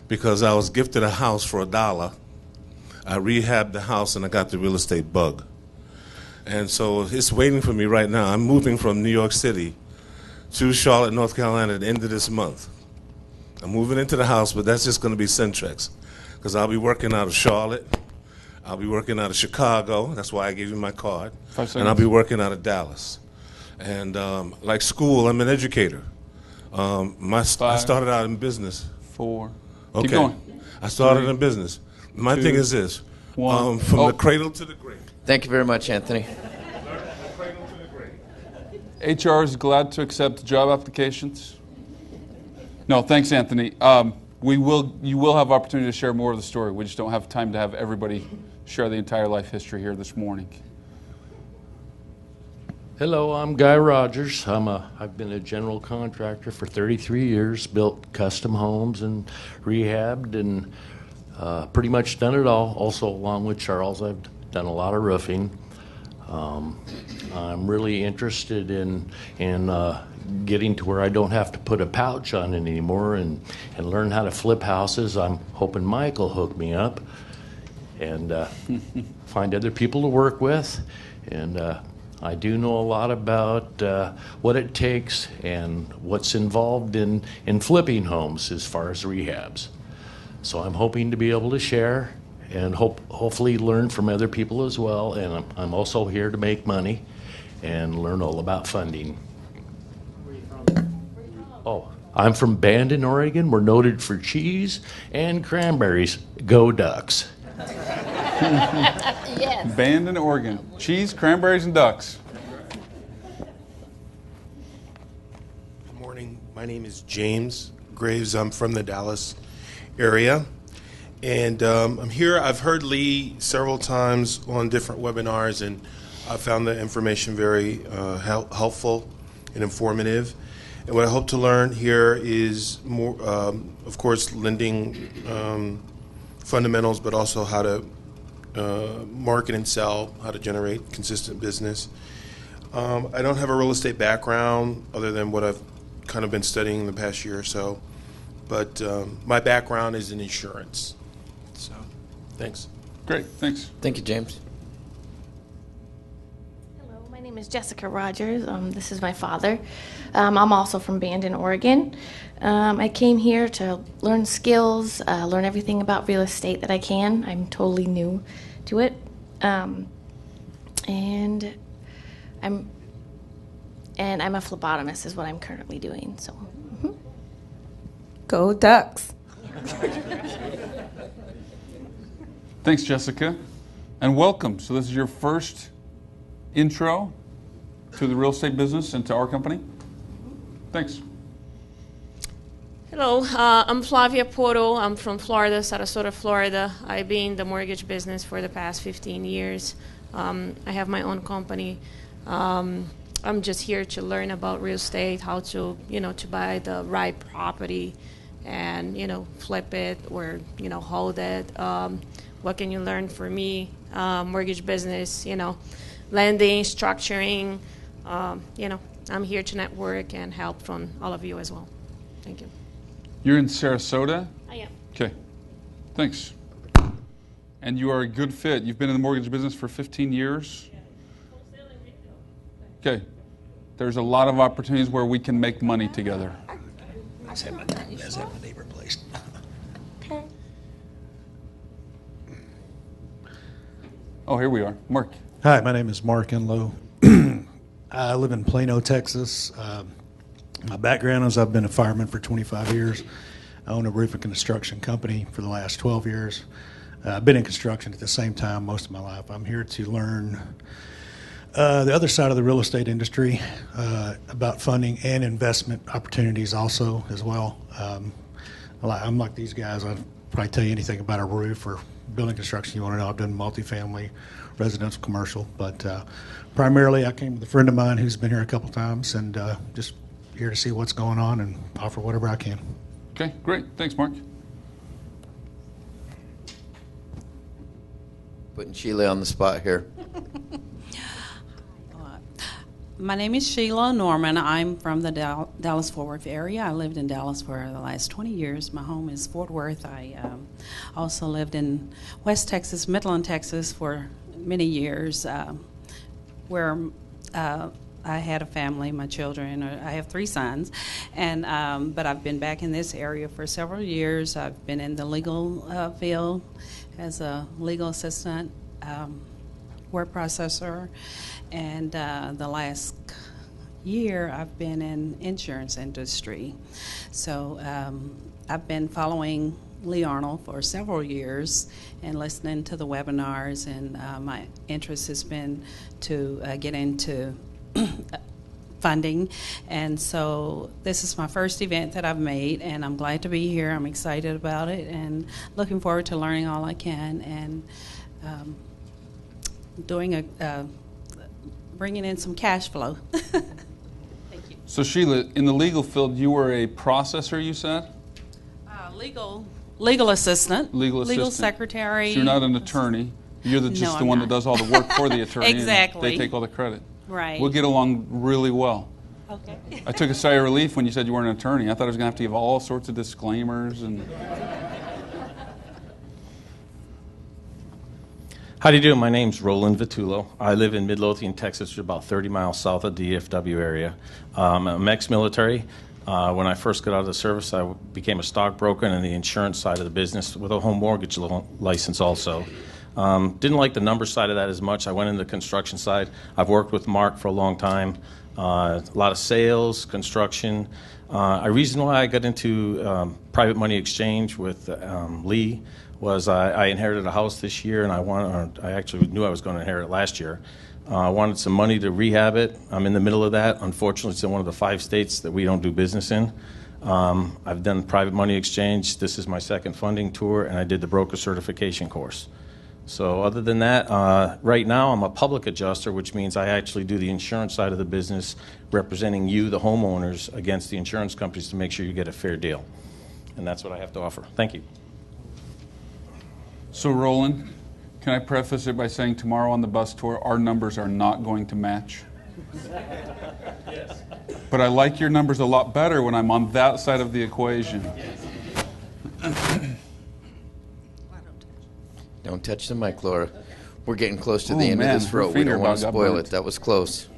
because I was gifted a house for $1. I rehabbed the house and I got the real estate bug. And so it's waiting for me right now. I'm moving from New York City to Charlotte, North Carolina at the end of this month. I'm moving into the house, but that's just going to be Centrex because I'll be working out of Charlotte. I'll be working out of Chicago. That's why I gave you my card. 5 seconds. And I'll be working out of Dallas. And like school, I'm an educator. I started out in business. 4. Okay. Keep going. I started 3, in business. My 2, thing is this, 1. from the cradle to the grave. Thank you very much, Anthony. HR is glad to accept job applications. No, thanks, Anthony. You will have opportunity to share more of the story. We just don't have time to have everybody share the entire life history here this morning. Hello, I'm Guy Rogers. I've been a general contractor for 33 years, built custom homes and rehabbed and pretty much done it all. Also, along with Charles, I've done a lot of roofing. I'm really interested in getting to where I don't have to put a pouch on it anymore and learn how to flip houses. I'm hoping Mike will hook me up and find other people to work with. And I do know a lot about what it takes and what's involved in flipping homes as far as rehabs. So I'm hoping to be able to share and hopefully learn from other people as well. And I'm also here to make money and learn all about funding. Oh, I'm from Bandon, Oregon. We're noted for cheese and cranberries. Go Ducks. Yes. Bandon, Oregon. Cheese, cranberries, and ducks. Good morning. My name is James Graves. I'm from the Dallas area. And I'm here. I've heard Lee several times on different webinars, and I found the information very helpful and informative. And what I hope to learn here is more, of course, lending fundamentals, but also how to market and sell, how to generate consistent business. I don't have a real estate background other than what I've kind of been studying the past year or so, but my background is in insurance. So, thanks. Great, thanks. Thank you, James. My name is Jessica Rogers. This is my father. I'm also from Bandon, Oregon. I came here to learn skills, learn everything about real estate that I can. I'm totally new to it. And I'm a phlebotomist is what I'm currently doing. So, Go Ducks. Thanks, Jessica. And welcome. So this is your first intro to the real estate business and to our company. Thanks. Hello, I'm Flavia Porto. I'm from Florida, Sarasota, Florida. I've been in the mortgage business for the past 15 years. I have my own company. I'm just here to learn about real estate, how to, to buy the right property and, flip it or, hold it. What can you learn from me? Mortgage business, lending, structuring. I'm here to network and help from all of you as well. Thank you. You're in Sarasota? I am. Okay, thanks. And you are a good fit. You've been in the mortgage business for 15 years? Okay. There's a lot of opportunities where we can make money together. Let's have my neighbor place. Oh, here we are. Mark. Hi, my name is Mark Enlow. I live in Plano, Texas. My background is I've been a fireman for 25 years. I own a roofing construction company for the last 12 years. I've been in construction at the same time most of my life. I'm here to learn the other side of the real estate industry about funding and investment opportunities also as well. I'm like these guys. I'll probably tell you anything about a roof or building construction you want to know. I've done multifamily, residential, commercial, but primarily I came with a friend of mine who's been here a couple times and just here to see what's going on and offer whatever I can. Okay, great. Thanks, Mark. Putting Sheila on the spot here. My name is Sheila Norman. I'm from the Dallas-Fort Worth area. I lived in Dallas for the last 20 years. My home is Fort Worth. I also lived in West Texas, Midland, Texas for many years, where I had a family, my children. I have 3 sons, and but I've been back in this area for several years. I've been in the legal field as a legal assistant, word processor, and the last year I've been in insurance industry. So I've been following Lee Arnold for several years and listening to the webinars, and my interest has been to get into funding. And so this is my first event that I've made, and I'm glad to be here. I'm excited about it and looking forward to learning all I can and bringing in some cash flow. So Sheila, in the legal field, you were a processor, you said? Legal assistant. Legal secretary. So you're not an attorney. You're just No, the I'm one not. that does all the work for the attorney. Exactly. And they take all the credit. Right. We'll get along really well. Okay. I took a sigh of relief when you said you weren't an attorney. I thought I was going to have to give all sorts of disclaimers and... How do you do? My name's Roland Vitullo. I live in Midlothian, Texas, which is about 30 miles south of the DFW area. I'm ex-military. When I first got out of the service, I became a stockbroker and in the insurance side of the business with a home mortgage license also. Didn't like the number side of that as much. I went into the construction side. I've worked with Mark for a long time. A lot of sales, construction. A reason why I got into private money exchange with Lee was I inherited a house this year, and I actually knew I was going to inherit it last year. I wanted some money to rehab it. I'm in the middle of that. Unfortunately, it's in one of the 5 states that we don't do business in. I've done private money exchange. This is my second funding tour, and I did the broker certification course. So other than that, right now I'm a public adjuster, which means I actually do the insurance side of the business, representing you, the homeowners, against the insurance companies to make sure you get a fair deal. And that's what I have to offer. Thank you. So Roland, can I preface it by saying tomorrow on the bus tour, our numbers are not going to match? Yes. But I like your numbers a lot better when I'm on that side of the equation. Don't touch the mic, Laura. We're getting close to Oh, the end man, of this her road. We finger don't want to got spoil burnt. it. That was close.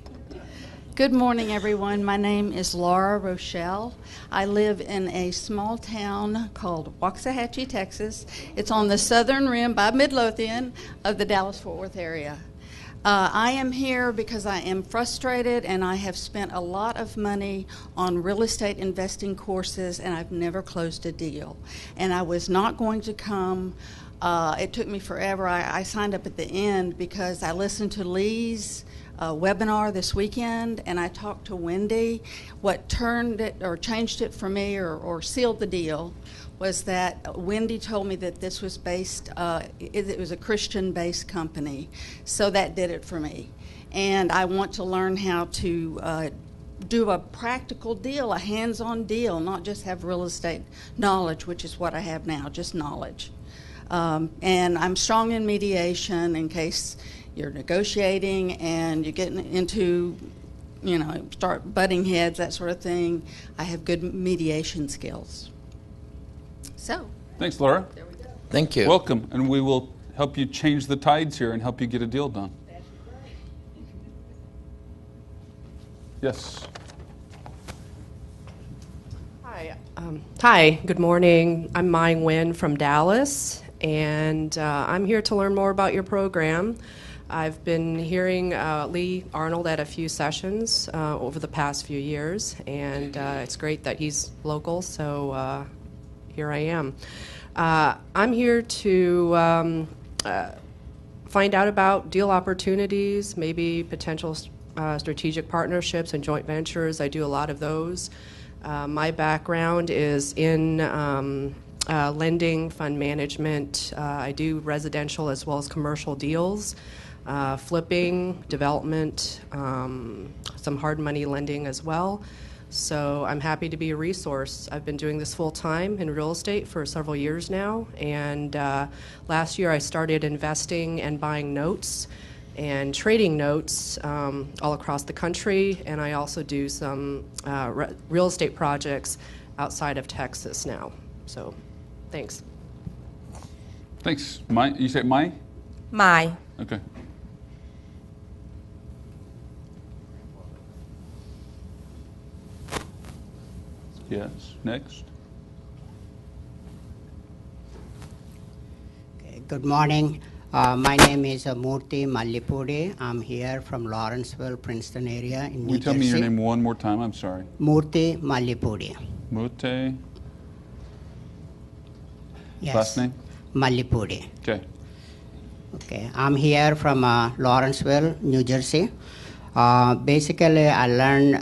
Good morning, everyone. My name is Laura Rochelle. I live in a small town called Waxahachie, Texas. It's on the southern rim by Midlothian of the Dallas-Fort Worth area. I am here because I am frustrated and I have spent a lot of money on real estate investing courses and I've never closed a deal. And I was not going to come. It took me forever. I signed up at the end because I listened to Lee's webinar this weekend, and I talked to Wendy. What turned it or changed it for me or sealed the deal was that Wendy told me that this was based, it was a Christian-based company. So that did it for me. And I want to learn how to do a practical deal, a hands-on deal, not just have real estate knowledge, which is what I have now, just knowledge. And I'm strong in mediation in case you're negotiating and you're getting into, start butting heads, that sort of thing. I have good mediation skills. So. Thanks, Laura. There we go. Thank you. Welcome, and we will help you change the tides here and help you get a deal done. Yes. Hi, good morning. I'm Mai Nguyen from Dallas, and I'm here to learn more about your program. I've been hearing Lee Arnold at a few sessions over the past few years, and it's great that he's local, so here I am. I'm here to find out about deal opportunities, maybe potential strategic partnerships and joint ventures. I do a lot of those. My background is in lending, fund management. I do residential as well as commercial deals, flipping, development, some hard money lending as well. So I'm happy to be a resource. I've been doing this full time in real estate for several years now, and last year I started investing and buying notes and trading notes all across the country, and I also do some real estate projects outside of Texas now. So, thanks. Thanks. Mai, you said Mai? Mai. Okay. Yes. Next. Okay, good morning. My name is Murthy Mallipudi. I'm here from Lawrenceville, Princeton area in New Jersey. Will you tell me your name one more time? I'm sorry. Murthy Mallipudi. Murthy. Yes. Last name? Mallipudi. Okay. Okay, I'm here from Lawrenceville, New Jersey. Basically, I learned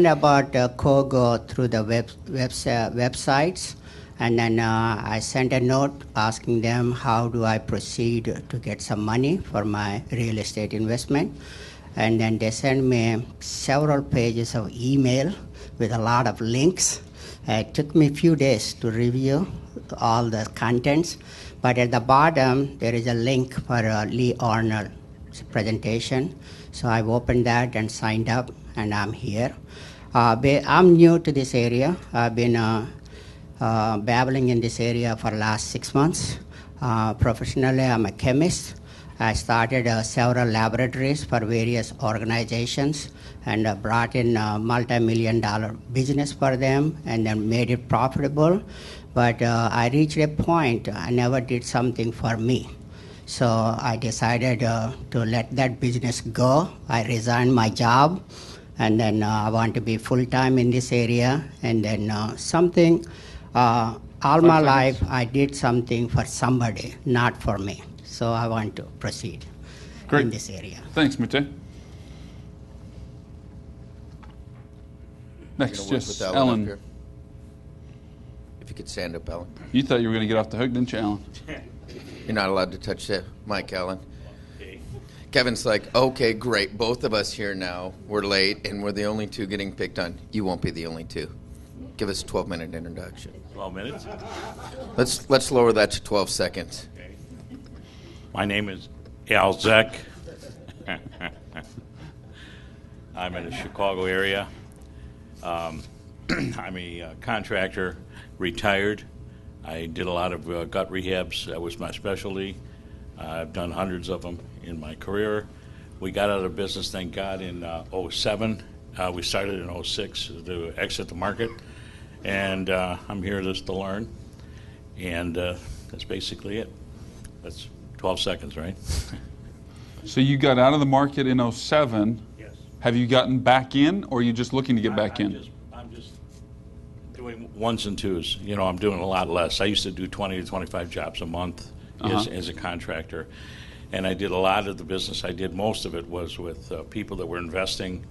about Kogo through the websites, and then I sent a note asking them how do I proceed to get some money for my real estate investment. And then they sent me several pages of email with a lot of links. It took me a few days to review all the contents, but at the bottom there is a link for Lee Arnold's presentation. So I've opened that and signed up, and I'm here. I'm new to this area. I've been babbling in this area for the last 6 months. Professionally, I'm a chemist. I started several laboratories for various organizations and brought in a multi-million-dollar business for them and then made it profitable. But I reached a point I never did something for me. So I decided to let that business go. I resigned my job, and then I want to be full-time in this area. And then all my life I did something for somebody, not for me. So I want to proceed in this area. Thanks, Mute. Next, just Ellen. If you could stand up, Ellen. You thought you were going to get off the hook, didn't you, Alan? You're not allowed to touch the mic, Alan. Kevin's like, okay, great. Both of us here now. We're late, and we're the only two getting picked on. You won't be the only two. Give us a 12-minute introduction. 12 minutes? Let's lower that to 12 seconds. Okay. My name is Al Zeck. I'm in the Chicago area. I'm a contractor, retired. I did a lot of gut rehabs. That was my specialty. I've done hundreds of them in my career. We got out of business, thank God, in 07. We started in 06 to exit the market. And I'm here just to learn. And that's basically it. That's 12 seconds, right? So you got out of the market in 07. Yes. Have you gotten back in, or are you just looking to get back in? I'm just doing ones and twos. You know, I'm doing a lot less. I used to do 20 to 25 jobs a month as a contractor. And I did a lot of the business. I did most of it was with people that were investing.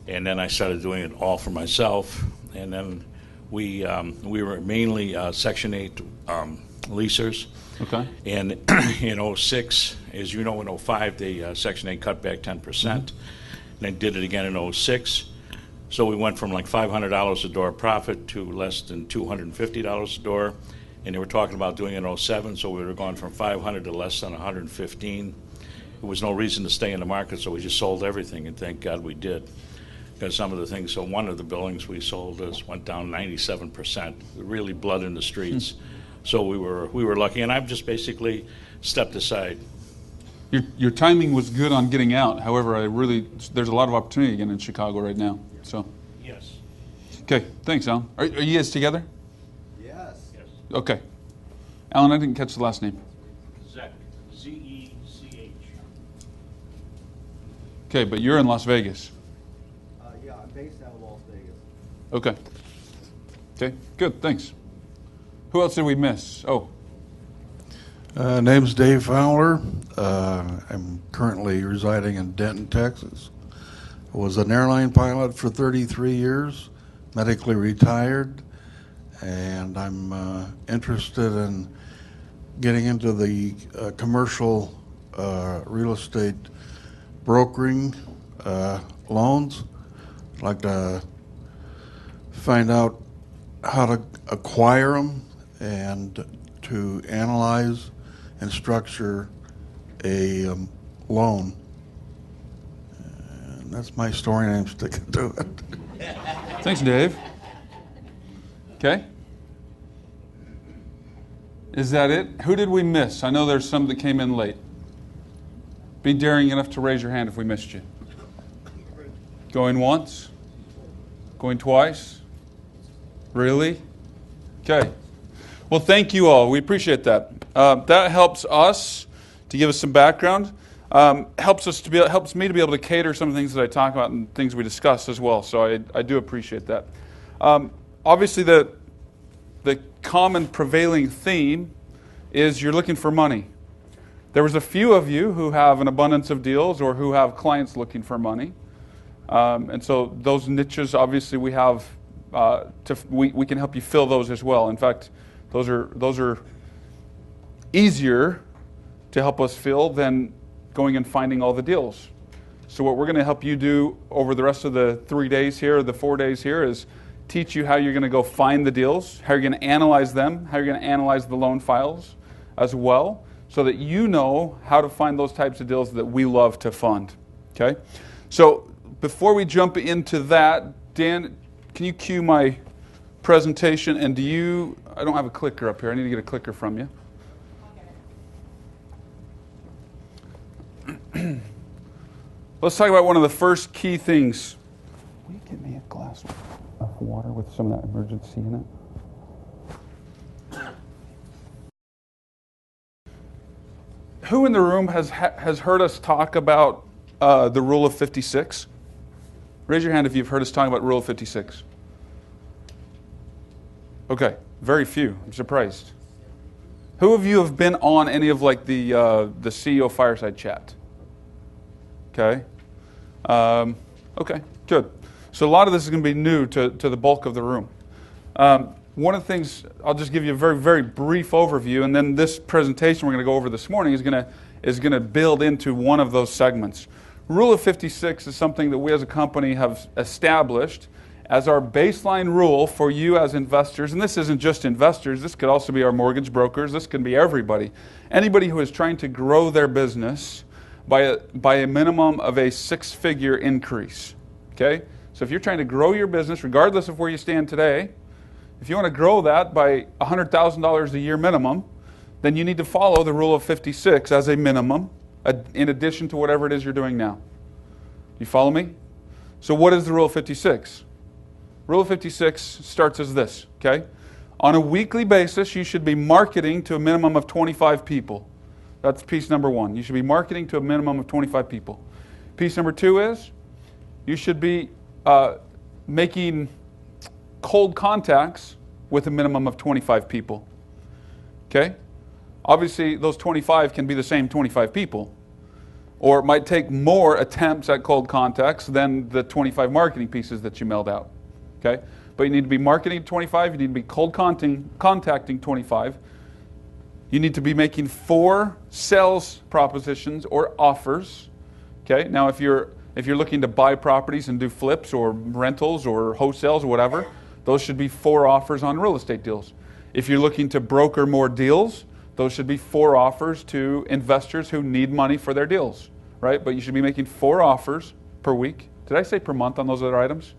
And then I started doing it all for myself. And then we were mainly Section 8 leasers. Okay. And in 06, as you know, in 05, the Section 8 cut back 10%. And they did it again in 06. So we went from like $500 a door profit to less than $250 a door. And they were talking about doing it in 07, so we were going from 500 to less than 115. There was no reason to stay in the market, so we just sold everything, and thank God we did. Because some of the things, so one of the buildings we sold went down 97%, really blood in the streets. So we were lucky, and I've just basically stepped aside. Your timing was good on getting out. However, there's a lot of opportunity again in Chicago right now. So. Yes. Okay, thanks, Alan. Are you guys together? Yes. Okay. Alan, I didn't catch the last name. Zech, Z-E-C-H. Okay, but you're in Las Vegas. Yeah, I'm based out of Las Vegas. Okay. Okay, good, thanks. Who else did we miss? Oh. Name's Dave Fowler. I'm currently residing in Denton, Texas. I was an airline pilot for 33 years, medically retired, and I'm interested in getting into the commercial real estate brokering loans. I'd like to find out how to acquire them and to analyze and structure a loan. And that's my story, and I'm sticking to it. Thanks, Dave. Okay. Is that it? Who did we miss? I know there's some that came in late. Be daring enough to raise your hand if we missed you. Going once? Going twice? Really? Okay. Well, thank you all. We appreciate that. That helps us to give us some background. Helps me to be able to cater some of the things that I talk about and things we discuss as well. So I do appreciate that. Obviously, the common prevailing theme is you're looking for money. There was a few of you who have an abundance of deals or who have clients looking for money. And so those niches, obviously, we have, we can help you fill those as well. In fact, those are easier to help us fill than going and finding all the deals. So what we're going to help you do over the rest of the 3 days here, or the 4 days here, is teach you how you're going to go find the deals, how you're going to analyze them, how you're going to analyze the loan files as well, so that you know how to find those types of deals that we love to fund. Okay? So before we jump into that, Dan, can you cue my presentation? And I don't have a clicker up here. I need to get a clicker from you. Let's talk about one of the first key things. Will you get me a glass of water with some of that emergency in it? Who in the room has heard us talk about the Rule of 56? Raise your hand if you've heard us talk about Rule of 56. Okay, very few. I'm surprised. Who of you have been on any of like the CEO Fireside Chat? Okay. Okay, good. So a lot of this is going to be new to the bulk of the room. One of the things, I'll just give you a very, very brief overview, and then this presentation we're going to go over this morning is going to build into one of those segments. Rule of 56 is something that we as a company have established as our baseline rule for you as investors. And this isn't just investors. This could also be our mortgage brokers. This can be everybody. Anybody who is trying to grow their business by a minimum of a six-figure increase. Okay? So if you're trying to grow your business, regardless of where you stand today, if you want to grow that by $100,000 a year minimum, then you need to follow the Rule of 56 as a minimum, in addition to whatever it is you're doing now. You follow me? So what is the Rule of 56? Rule of 56 starts as this, okay? On a weekly basis, you should be marketing to a minimum of 25 people. That's piece number one. You should be marketing to a minimum of 25 people. Piece number two is you should be making cold contacts with a minimum of 25 people. Okay? Obviously, those 25 can be the same 25 people. Or it might take more attempts at cold contacts than the 25 marketing pieces that you mailed out. Okay? But you need to be marketing 25. You need to be cold contacting 25. You need to be making 4 sales propositions or offers. Okay? Now, if you're looking to buy properties and do flips or rentals or wholesales or whatever, those should be 4 offers on real estate deals. If you're looking to broker more deals, those should be 4 offers to investors who need money for their deals, right? But you should be making 4 offers per week. Did I say per month on those other items?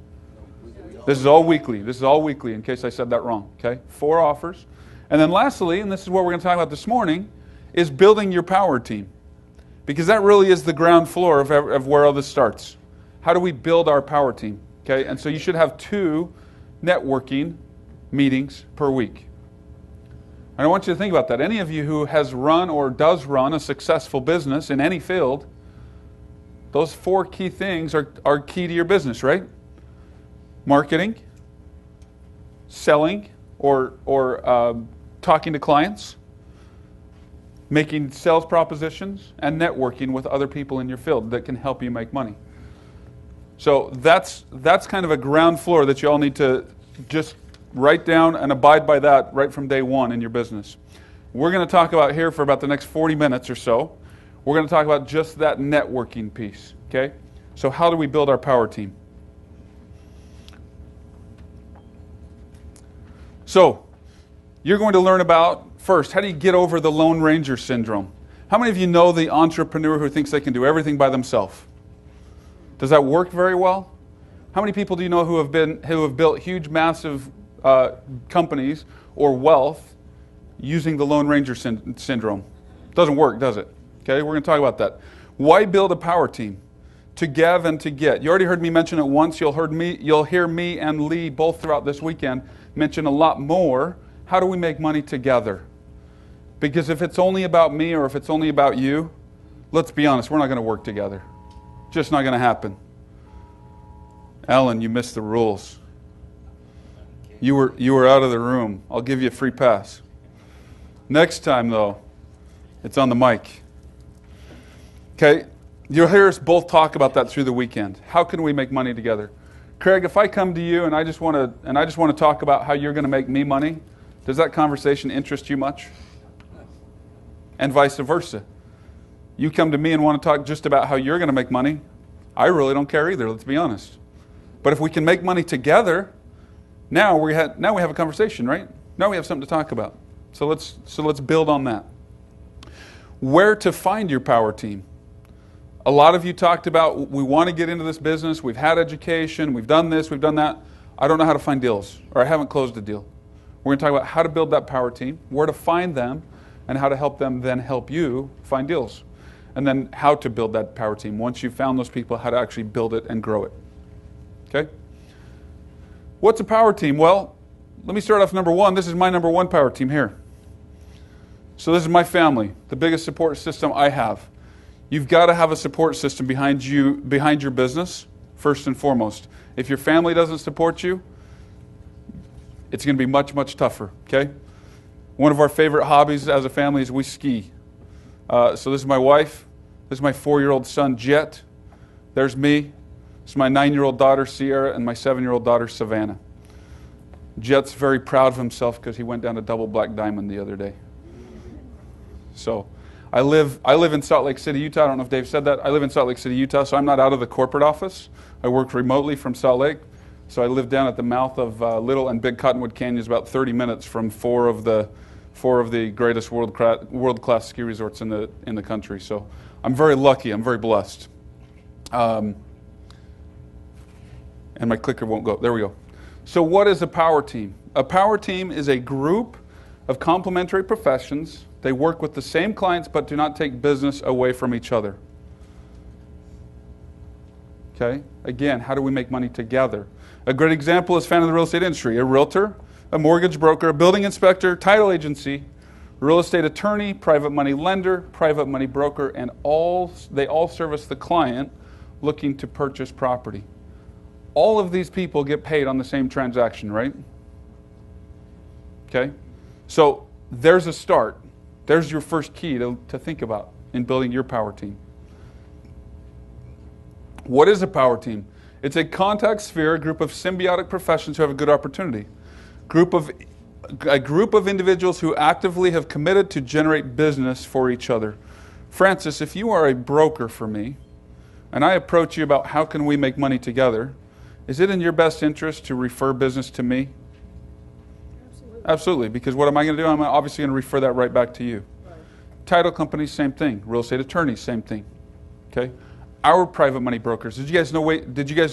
This is all weekly. This is all weekly in case I said that wrong, okay? 4 offers. And then lastly, and this is what we're going to talk about this morning, is building your power team. Because that really is the ground floor of where all this starts. How do we build our power team? Okay, and so you should have 2 networking meetings per week. And I want you to think about that. Any of you who has run or does run a successful business in any field, those 4 key things are key to your business, right? Marketing, selling or talking to clients, making sales propositions, and networking with other people in your field that can help you make money. So that's kind of a ground floor that you all need to just write down and abide by that right from day one in your business. We're going to talk about here for about the next 40 minutes or so. We're going to talk about just that networking piece, okay? So how do we build our power team? So you're going to learn about, first, how do you get over the Lone Ranger syndrome? How many of you know the entrepreneur who thinks they can do everything by themselves? Does that work very well? How many people do you know who have built huge, massive companies or wealth using the Lone Ranger syndrome? Doesn't work, does it? Okay, we're going to talk about that. Why build a power team? To give and to get. You already heard me mention it once. You'll hear me and Lee both throughout this weekend mention a lot more. How do we make money together? Because if it's only about me or if it's only about you, let's be honest, we're not going to work together. Just not going to happen. Alan, you missed the rules. You were out of the room. I'll give you a free pass. Next time, though, it's on the mic. Okay? You'll hear us both talk about that through the weekend. How can we make money together? Craig, if I come to you and I just want to talk about how you're going to make me money, does that conversation interest you much? And vice versa. You come to me and want to talk just about how you're going to make money, I really don't care either, let's be honest. But if we can make money together, now we have a conversation, right? Now we have something to talk about. So let's build on that. Where to find your power team? A lot of you talked about, we want to get into this business, we've had education, we've done this, we've done that. I don't know how to find deals, or I haven't closed a deal. We're going to talk about how to build that power team, where to find them, and how to help them then help you find deals. And then how to build that power team. Once you've found those people, how to actually build it and grow it. Okay? What's a power team? Well, let me start off number one. This is my number one power team here. So this is my family, the biggest support system I have. You've got to have a support system behind your business, first and foremost. If your family doesn't support you, it's going to be much, much tougher, okay? One of our favorite hobbies as a family is we ski. So this is my wife. This is my 4-year-old son, Jet. There's me. This is my 9-year-old daughter, Sierra, and my 7-year-old daughter, Savannah. Jet's very proud of himself because he went down to Double Black Diamond the other day. So I live in Salt Lake City, Utah. I don't know if Dave said that. I live in Salt Lake City, Utah, so I'm not out of the corporate office. I work remotely from Salt Lake. So I live down at the mouth of Little and Big Cottonwood Canyons, about 30 minutes from four of the greatest world-class ski resorts in the country. So I'm very lucky. I'm very blessed. And my clicker won't go. There we go. So what is a power team? A power team is a group of complementary professions. They work with the same clients but do not take business away from each other. Okay? Again, how do we make money together? A great example is found in the real estate industry. A realtor, a mortgage broker, a building inspector, title agency, real estate attorney, private money lender, private money broker, and they all service the client looking to purchase property. All of these people get paid on the same transaction, right? Okay? So there's a start. There's your first key to think about in building your power team. What is a power team? It's a contact sphere, a group of symbiotic professions who have a good opportunity. A group of individuals who actively have committed to generate business for each other. Francis, if you are a broker for me, and I approach you about how can we make money together, is it in your best interest to refer business to me? Absolutely, because what am I going to do? I'm obviously going to refer that right back to you. Right. Title companies, same thing. Real estate attorneys, same thing. Okay? Our private money brokers. Did you guys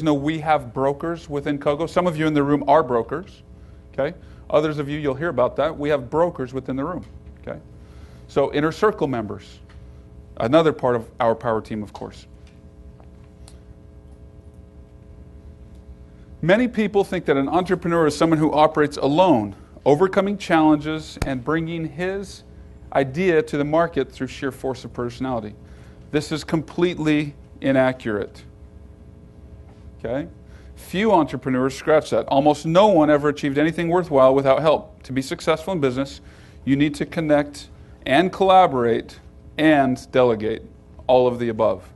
know we have brokers within Kogo? Some of you in the room are brokers. Okay? Others of you, you'll hear about that. We have brokers within the room. Okay? So inner circle members, another part of our power team, of course. Many people think that an entrepreneur is someone who operates alone, overcoming challenges and bringing his idea to the market through sheer force of personality. This is completely inaccurate. Okay? Few entrepreneurs scratch that. Almost no one ever achieved anything worthwhile without help. To be successful in business, you need to connect and collaborate and delegate. All of the above.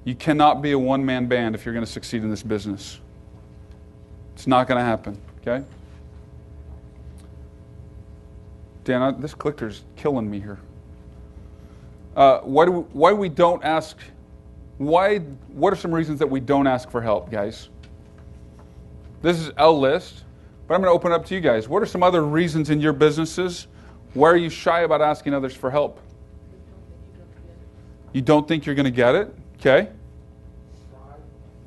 You cannot be a one-man band if you're going to succeed in this business. It's not going to happen. Okay? Dan, this clicker's killing me here. What are some reasons that we don't ask for help, guys? This is a list, but I'm going to open it up to you guys. What are some other reasons in your businesses where are you shy about asking others for help? You don't think you're going to get it? Okay.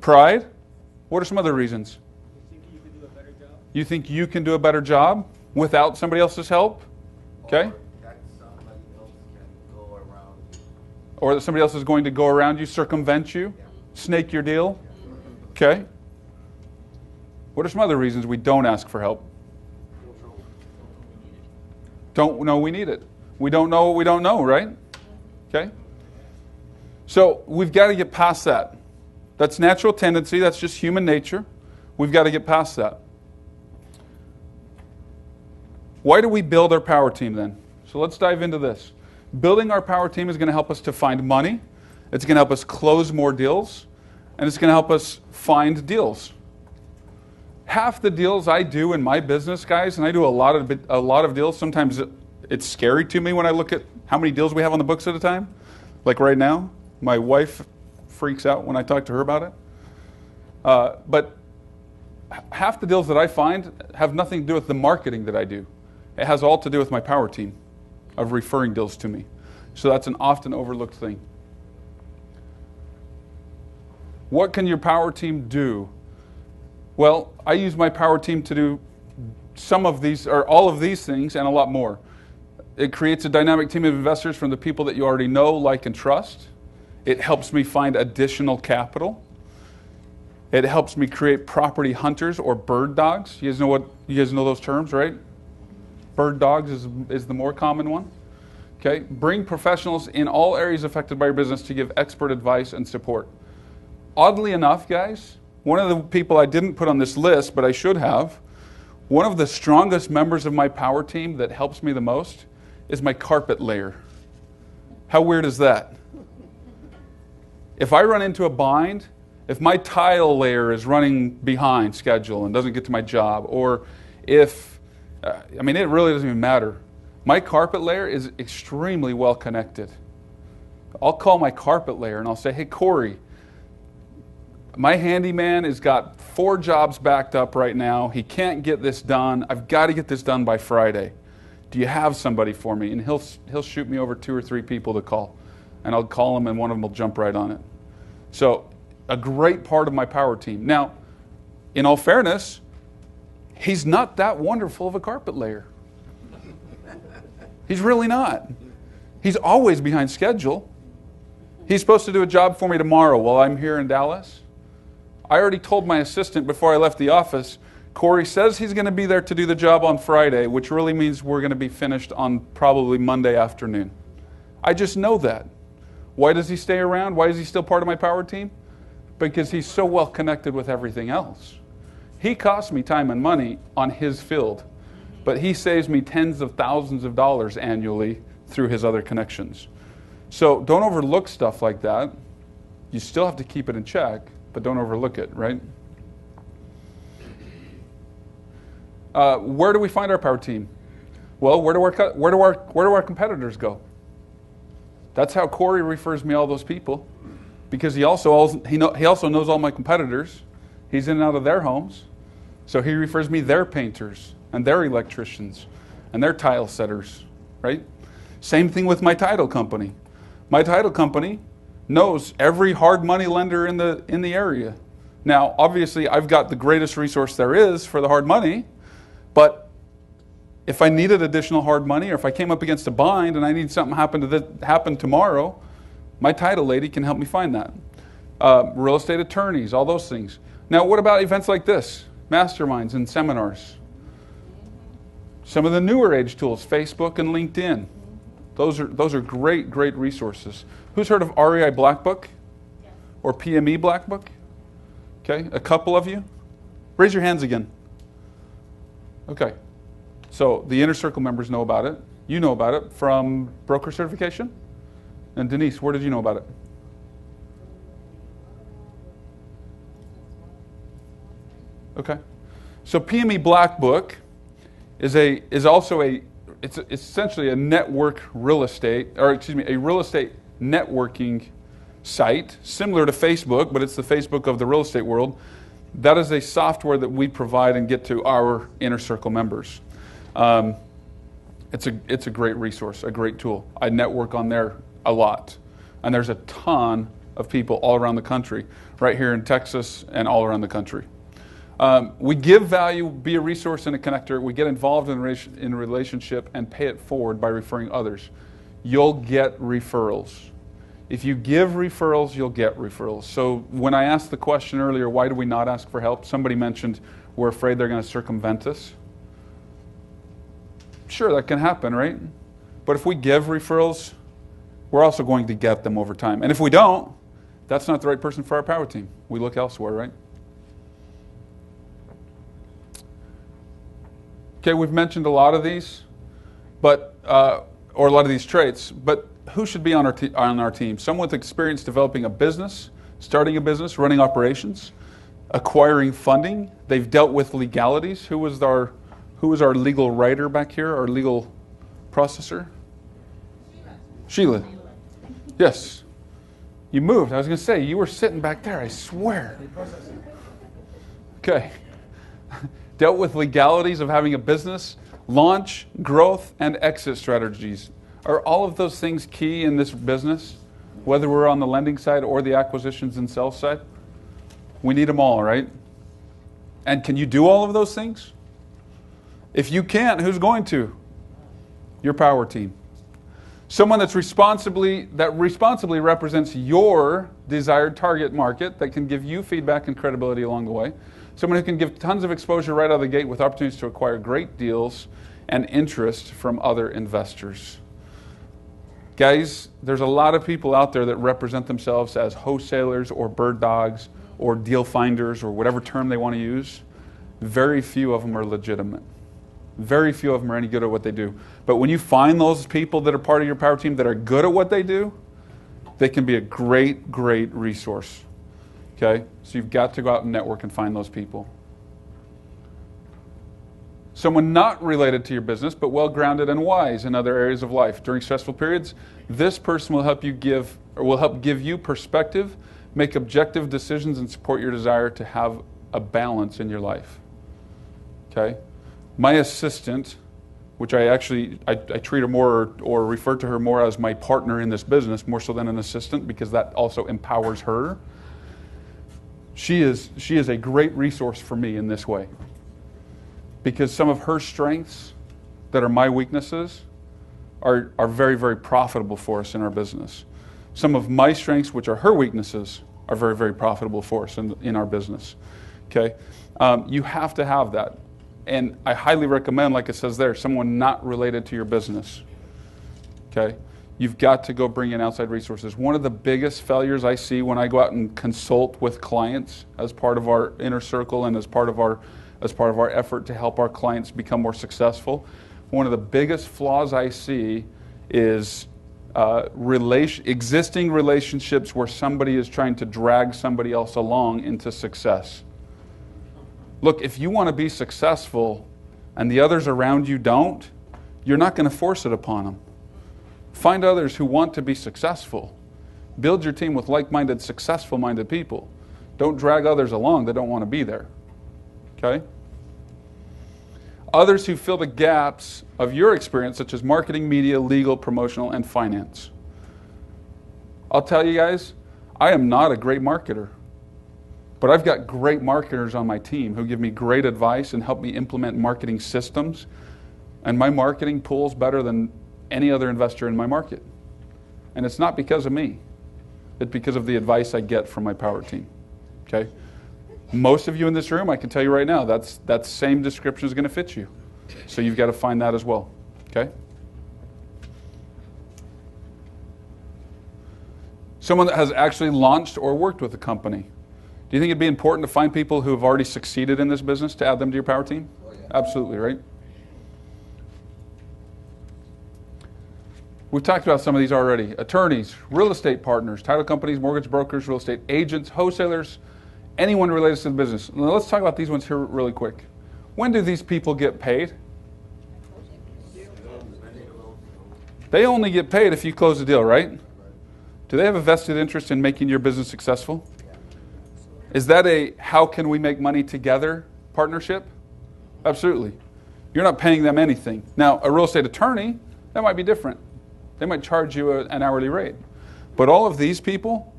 Pride. What are some other reasons? You think you can do a better job without somebody else's help? Okay. Or that somebody else is going to go around you, circumvent you, snake your deal. Okay. What are some other reasons we don't ask for help? Don't know we need it. We don't know what we don't know, right? Okay. So we've got to get past that. That's natural tendency. That's just human nature. We've got to get past that. Why do we build our power team then? So let's dive into this. Building our power team is going to help us to find money, It's going to help us close more deals, and it's going to help us find deals. Half the deals I do in my business, guys, and I do a lot of deals. Sometimes it's scary to me when I look at how many deals we have on the books at a time. Like right now, my wife freaks out when I talk to her about it. But half the deals that I find have nothing to do with the marketing that I do. It has all to do with my power team of referring deals to me. So that's an often overlooked thing. What can your power team do? Well, I use my power team to do some of these, or all of these things, and a lot more. It creates a dynamic team of investors from the people that you already know, like, and trust. It helps me find additional capital. It helps me create property hunters or bird dogs. You guys know those terms, right? Bird dogs is the more common one. Okay, bring professionals in all areas affected by your business to give expert advice and support. Oddly enough, guys, one of the people I didn't put on this list, but I should have, one of the strongest members of my power team that helps me the most is my carpet layer. How weird is that? If I run into a bind, if my tile layer is running behind schedule and doesn't get to my job, or if, it really doesn't even matter. My carpet layer is extremely well connected. I'll call my carpet layer and I'll say, hey, Corey, my handyman has got 4 jobs backed up right now. He can't get this done. I've got to get this done by Friday. Do you have somebody for me? And he'll shoot me over 2 or 3 people to call. And I'll call them and one of them will jump right on it. So a great part of my power team. Now, in all fairness, he's not that wonderful of a carpet layer. He's really not. He's always behind schedule. He's supposed to do a job for me tomorrow while I'm here in Dallas. I already told my assistant before I left the office, Corey says he's going to be there to do the job on Friday, which really means we're going to be finished on probably Monday afternoon. I just know that. Why does he stay around? Why is he still part of my power team? Because he's so well connected with everything else. He costs me time and money on his field, but he saves me tens of thousands of dollars annually through his other connections. So don't overlook stuff like that. You still have to keep it in check, but don't overlook it, right? Where do we find our power team? Well, where do our competitors go? That's how Corey refers me all those people, because he also knows all my competitors. He's in and out of their homes, so he refers me their painters and their electricians and their tile setters, right? Same thing with my title company. My title company knows every hard money lender in the area. Now, obviously, I've got the greatest resource there is for the hard money, but if I needed additional hard money, or if I came up against a bind and I need something happen tomorrow, my title lady can help me find that. Real estate attorneys, all those things. Now, what about events like this? Masterminds and seminars. Some of the newer age tools, Facebook and LinkedIn. Those are great resources. Who's heard of REI Black Book? Or PME Black Book? Okay, a couple of you? Raise your hands again. Okay, so the Inner Circle members know about it. You know about it from broker certification? And Denise, where did you know about it? Okay, so PME Black Book is essentially a network real estate, a real estate networking site, similar to Facebook, but it's the Facebook of the real estate world. That is a software that we provide and get to our Inner Circle members. It's a great resource, a great tool. I network on there a lot. And there's a ton of people all around the country, right here in Texas and all around the country. We give value, be a resource and a connector. We get involved in a relationship and pay it forward by referring others. You'll get referrals. If you give referrals, you'll get referrals. So when I asked the question earlier, why do we not ask for help? Somebody mentioned we're afraid they're going to circumvent us. Sure, that can happen, right? But if we give referrals, we're also going to get them over time. And if we don't, that's not the right person for our power team. We look elsewhere, right? Okay, we've mentioned a lot of these, or a lot of these traits, but who should be on our team? Someone with experience developing a business, starting a business, running operations, acquiring funding. They've dealt with legalities. Who was our legal writer back here? Our legal processor? Sheila. Yes. You moved. I was going to say, you were sitting back there, I swear. Okay. Dealt with legalities of having a business, launch, growth, and exit strategies. Are all of those things key in this business, whether we're on the lending side or the acquisitions and sales side? We need them all, right? And can you do all of those things? If you can't, who's going to? Your power team. Someone that responsibly represents your desired target market, that can give you feedback and credibility along the way. Someone who can give tons of exposure right out of the gate with opportunities to acquire great deals and interest from other investors. Guys, there's a lot of people out there that represent themselves as wholesalers or bird dogs or deal finders or whatever term they want to use. Very few of them are legitimate. Very few of them are any good at what they do. But when you find those people that are part of your power team that are good at what they do, they can be a great, great resource. Okay? So you've got to go out and network and find those people. Someone not related to your business, but well-grounded and wise in other areas of life. During stressful periods, this person will help give you perspective, make objective decisions, and support your desire to have a balance in your life. Okay? My assistant, which I treat her more or refer to her more as my partner in this business, more so than an assistant, because that also empowers her. She is a great resource for me in this way. Because some of her strengths that are my weaknesses are very, very profitable for us in our business. Some of my strengths, which are her weaknesses, are very, very profitable for us in our business. Okay? You have to have that. And I highly recommend, like it says there, someone not related to your business. Okay? You've got to go bring in outside resources. One of the biggest failures I see when I go out and consult with clients as part of our inner circle and as part of our effort to help our clients become more successful, one of the biggest flaws I see is existing relationships where somebody is trying to drag somebody else along into success. Look, if you want to be successful and the others around you don't, you're not going to force it upon them. Find others who want to be successful. Build your team with like-minded, successful-minded people. Don't drag others along that don't want to be there. Okay? Others who fill the gaps of your experience, such as marketing, media, legal, promotional, and finance. I'll tell you guys, I am not a great marketer. But I've got great marketers on my team who give me great advice and help me implement marketing systems. And my marketing pulls better than any other investor in my market. And it's not because of me. It's because of the advice I get from my power team. Okay? Most of you in this room, I can tell you right now, that same description is going to fit you. So you've got to find that as well. Okay? Someone that has actually launched or worked with a company. Do you think it'd be important to find people who have already succeeded in this business to add them to your power team? Oh, yeah. Absolutely, right? We've talked about some of these already. Attorneys, real estate partners, title companies, mortgage brokers, real estate agents, wholesalers, anyone related to the business. Now, let's talk about these ones here really quick. When do these people get paid? They only get paid if you close the deal, right? Do they have a vested interest in making your business successful? Is that a how can we make money together partnership? Absolutely. You're not paying them anything. Now, a real estate attorney, that might be different. They might charge you an hourly rate. But all of these people,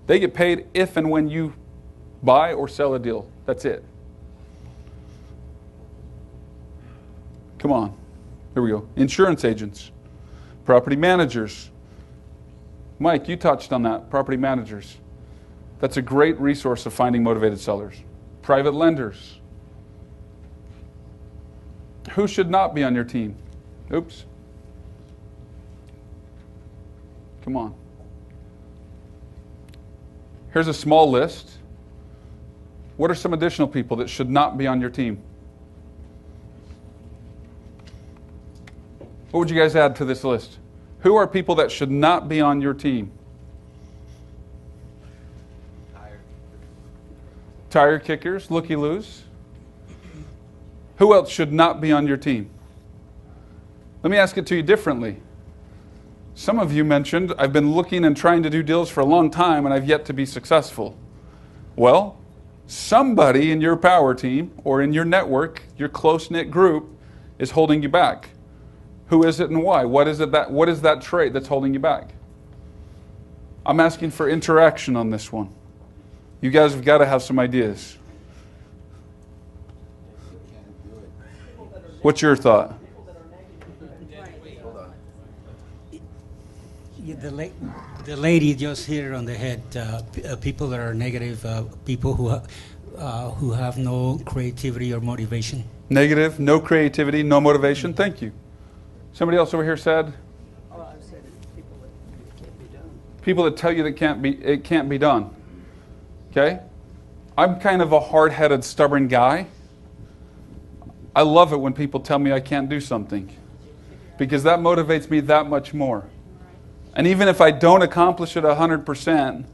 they get paid if and when you buy or sell a deal. That's it. Come on. Here we go. Insurance agents, property managers. Mike, you touched on that, property managers. That's a great resource of finding motivated sellers. Private lenders. Who should not be on your team? Oops. Come on. Here's a small list. What are some additional people that should not be on your team? What would you guys add to this list? Who are people that should not be on your team? Tire kickers, looky-loos. Who else should not be on your team? Let me ask it to you differently. Some of you mentioned, I've been looking and trying to do deals for a long time and I've yet to be successful. Well, somebody in your power team or in your network, your close-knit group, is holding you back. Who is it and why? What is that trait that's holding you back? I'm asking for interaction on this one. You guys have got to have some ideas. What's your thought? Yeah, the lady just hit it on the head. People that are negative, people who have no creativity or motivation. Negative, no creativity, no motivation. Thank you. Somebody else over here said? People that tell you that it can't be done. Okay? I'm kind of a hard-headed, stubborn guy. I love it when people tell me I can't do something because that motivates me that much more. And even if I don't accomplish it 100%,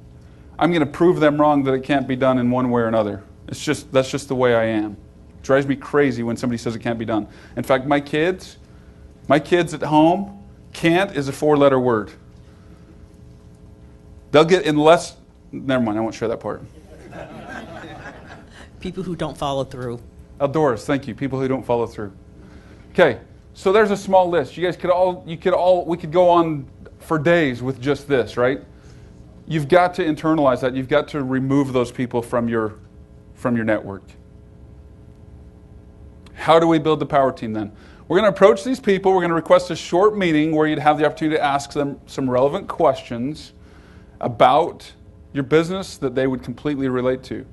I'm going to prove them wrong that it can't be done in one way or another. That's just the way I am. It drives me crazy when somebody says it can't be done. In fact, my kids at home, can't is a 4-letter word. They'll get in less. Never mind, I won't share that part. People who don't follow through. Doris, thank you. People who don't follow through. Okay, so there's a small list. You guys we could go on for days with just this, right? You've got to internalize that. You've got to remove those people from your network. How do we build the power team then? We're going to approach these people. We're going to request a short meeting where you'd have the opportunity to ask them some relevant questions about your business that they would completely relate to.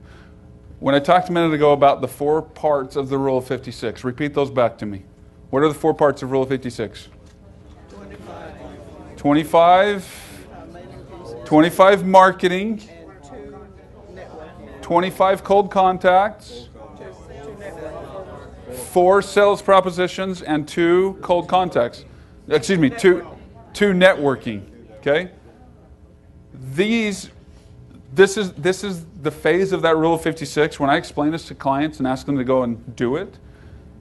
When I talked a minute ago about the 4 parts of the Rule of 56, repeat those back to me. What are the 4 parts of Rule of 56? 25 marketing, 25 cold contacts, 4 sales propositions, and 2 cold contacts. Excuse me, 2 networking. Okay? This is the phase of that Rule of 56. When I explain this to clients and ask them to go and do it,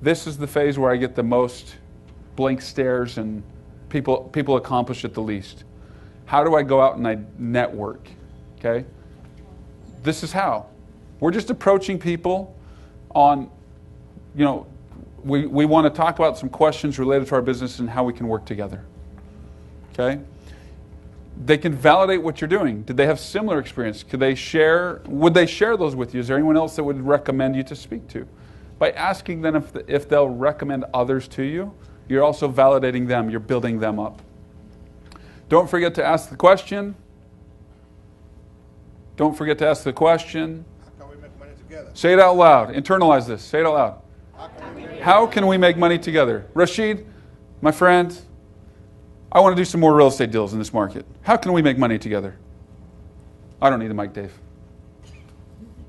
this is the phase where I get the most blank stares and people accomplish it the least. How do I go out and I network? Okay? This is how. We're just approaching people on, we want to talk about some questions related to our business and how we can work together. Okay? They can validate what you're doing. Did they have similar experience? Would they share those with you? Is there anyone else that would recommend you to speak to? By asking them if they'll recommend others to you, you're also validating them. You're building them up. Don't forget to ask the question. Don't forget to ask the question. How can we make money together? Say it out loud. Internalize this. Say it out loud. How can we make money together? Rashid, my friend, I want to do some more real estate deals in this market. How can we make money together? I don't need a mic, Dave.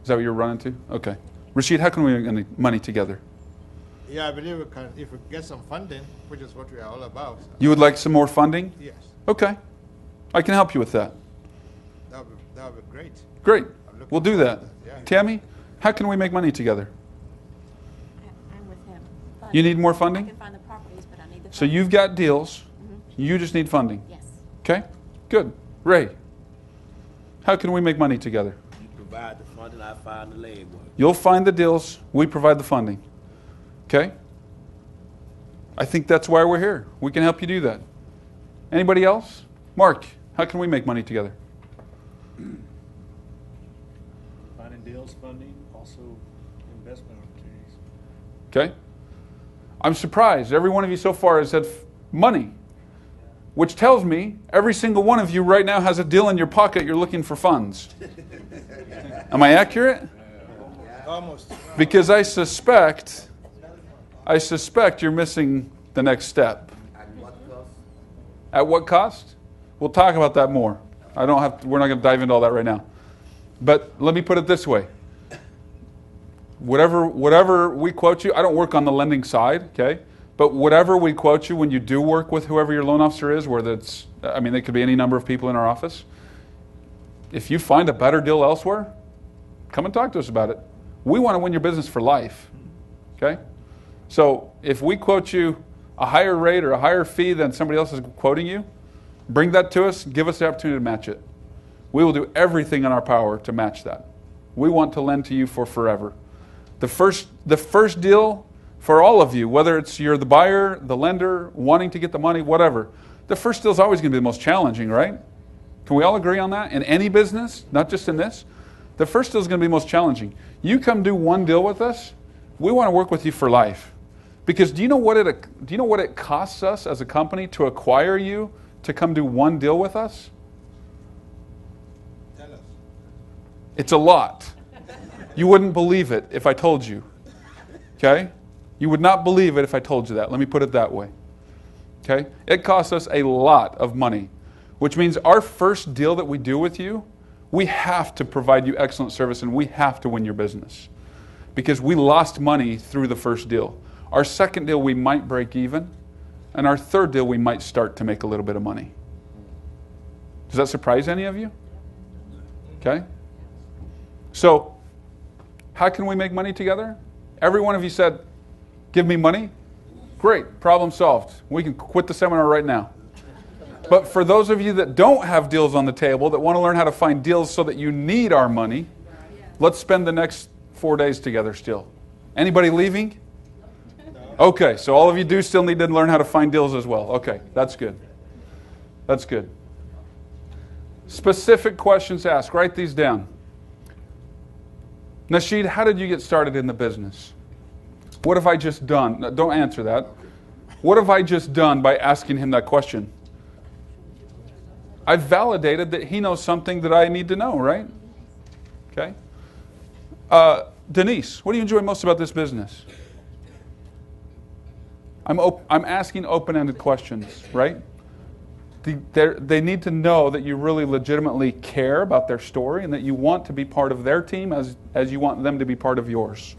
Is that what you're running to? Okay. Rashid, how can we make money together? Yeah, I believe we can, if we get some funding, which is what we are all about. You would like some more funding? Yes. Okay. I can help you with that. That would be great. Great. We'll do that. Yeah. Tammy, how can we make money together? I'm with him. You need more funding? I can find the properties, but I need the funding. So you've got deals. You just need funding. Yes. Okay? Good. Ray, how can we make money together? You provide the funding, I find the legwork. You'll find the deals, we provide the funding. Okay? I think that's why we're here. We can help you do that. Anybody else? Mark, how can we make money together? Finding deals, funding, also investment opportunities. Okay? I'm surprised. Every one of you so far has said money, which tells me every single one of you right now has a deal in your pocket. You're looking for funds. Am I accurate? Almost. Because I suspect you're missing the next step. At what cost? We'll talk about that more. We're not going to dive into all that right now. But let me put it this way. Whatever we quote you, I don't work on the lending side, okay? But whatever we quote you when you do work with whoever your loan officer is, whether it's, I mean, it could be any number of people in our office. If you find a better deal elsewhere, come and talk to us about it. We want to win your business for life. Okay? So if we quote you a higher rate or a higher fee than somebody else is quoting you, bring that to us, give us the opportunity to match it. We will do everything in our power to match that. We want to lend to you for forever. The first deal for all of you, whether it's you're the buyer, the lender, wanting to get the money, whatever, the first deal is always going to be the most challenging, right? Can we all agree on that? In any business, not just in this, the first deal is going to be most challenging. You come do one deal with us, we want to work with you for life. Because do you know what it costs us as a company to acquire you to come do one deal with us? Tell us. It's a lot. You wouldn't believe it if I told you. Okay? You would not believe it if I told you that. Let me put it that way. Okay? It costs us a lot of money, which means our first deal that we do with you, we have to provide you excellent service and we have to win your business. Because we lost money through the first deal. Our second deal, we might break even. And our third deal, we might start to make a little bit of money. Does that surprise any of you? Okay? So, how can we make money together? Every one of you said, give me money. Great, problem solved. We can quit the seminar right now. But for those of you that don't have deals on the table, that want to learn how to find deals so that you need our money, let's spend the next 4 days together still. Anybody leaving? Okay, so all of you do still need to learn how to find deals as well. Okay, that's good. That's good. Specific questions asked. Write these down. Nasheed, how did you get started in the business? What have I just done? No, don't answer that. What have I just done by asking him that question? I've validated that he knows something that I need to know, right? Okay. Denise, what do you enjoy most about this business? I'm asking open-ended questions, right? They need to know that you really legitimately care about their story and that you want to be part of their team as you want them to be part of yours.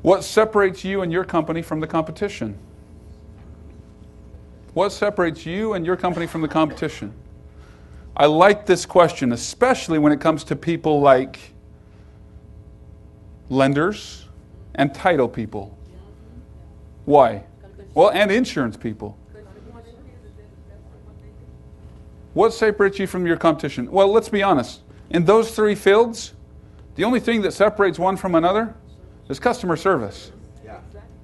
What separates you and your company from the competition? What separates you and your company from the competition? I like this question, especially when it comes to people like lenders and title people. Why? Well, and insurance people. What separates you from your competition? Well, let's be honest. In those three fields, the only thing that separates one from another is customer service.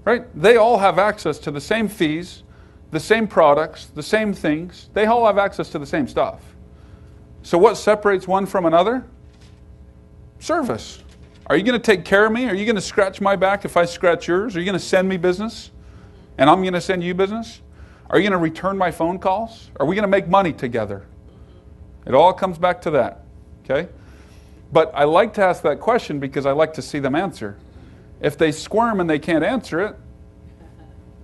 Right? They all have access to the same fees, the same products, the same things. They all have access to the same stuff. So what separates one from another? Service. Are you going to take care of me? Are you going to scratch my back if I scratch yours? Are you going to send me business? And I'm going to send you business? Are you going to return my phone calls? Are we going to make money together? It all comes back to that. Okay? But I like to ask that question because I like to see them answer. If they squirm and they can't answer it,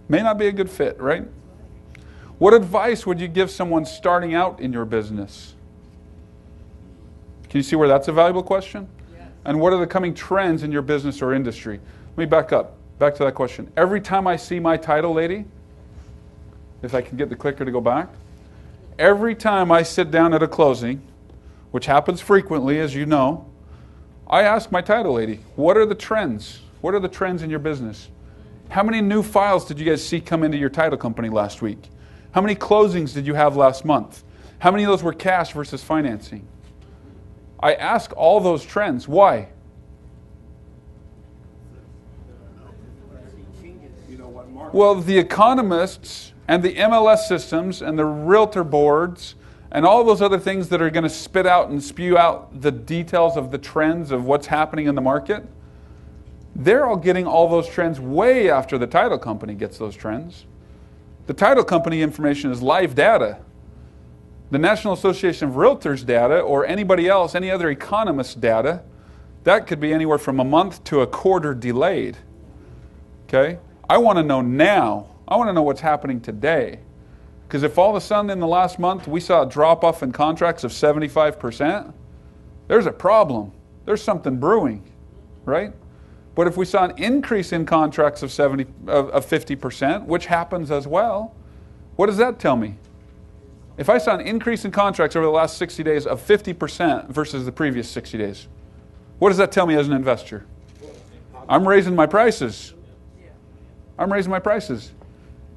may not be a good fit, right? What advice would you give someone starting out in your business? Can you see where that's a valuable question? Yes. And what are the coming trends in your business or industry? Let me back up. Back to that question. Every time I see my title lady, if I can get the clicker to go back, every time I sit down at a closing, which happens frequently, as you know, I ask my title lady, what are the trends? What are the trends in your business? How many new files did you guys see come into your title company last week? How many closings did you have last month? How many of those were cash versus financing? I ask all those trends. Why? Well, the economists and the MLS systems and the realtor boards and all those other things that are going to spit out and spew out the details of the trends of what's happening in the market, they're all getting all those trends way after the title company gets those trends. The title company information is live data. The National Association of Realtors data or anybody else, any other economist data, that could be anywhere from a month to a quarter delayed. Okay? I want to know now. I want to know what's happening today. Because if all of a sudden in the last month we saw a drop-off in contracts of 75%, there's a problem. There's something brewing, right? But if we saw an increase in contracts of 50%, which happens as well, what does that tell me? If I saw an increase in contracts over the last 60 days of 50% versus the previous 60 days, what does that tell me as an investor? I'm raising my prices. I'm raising my prices.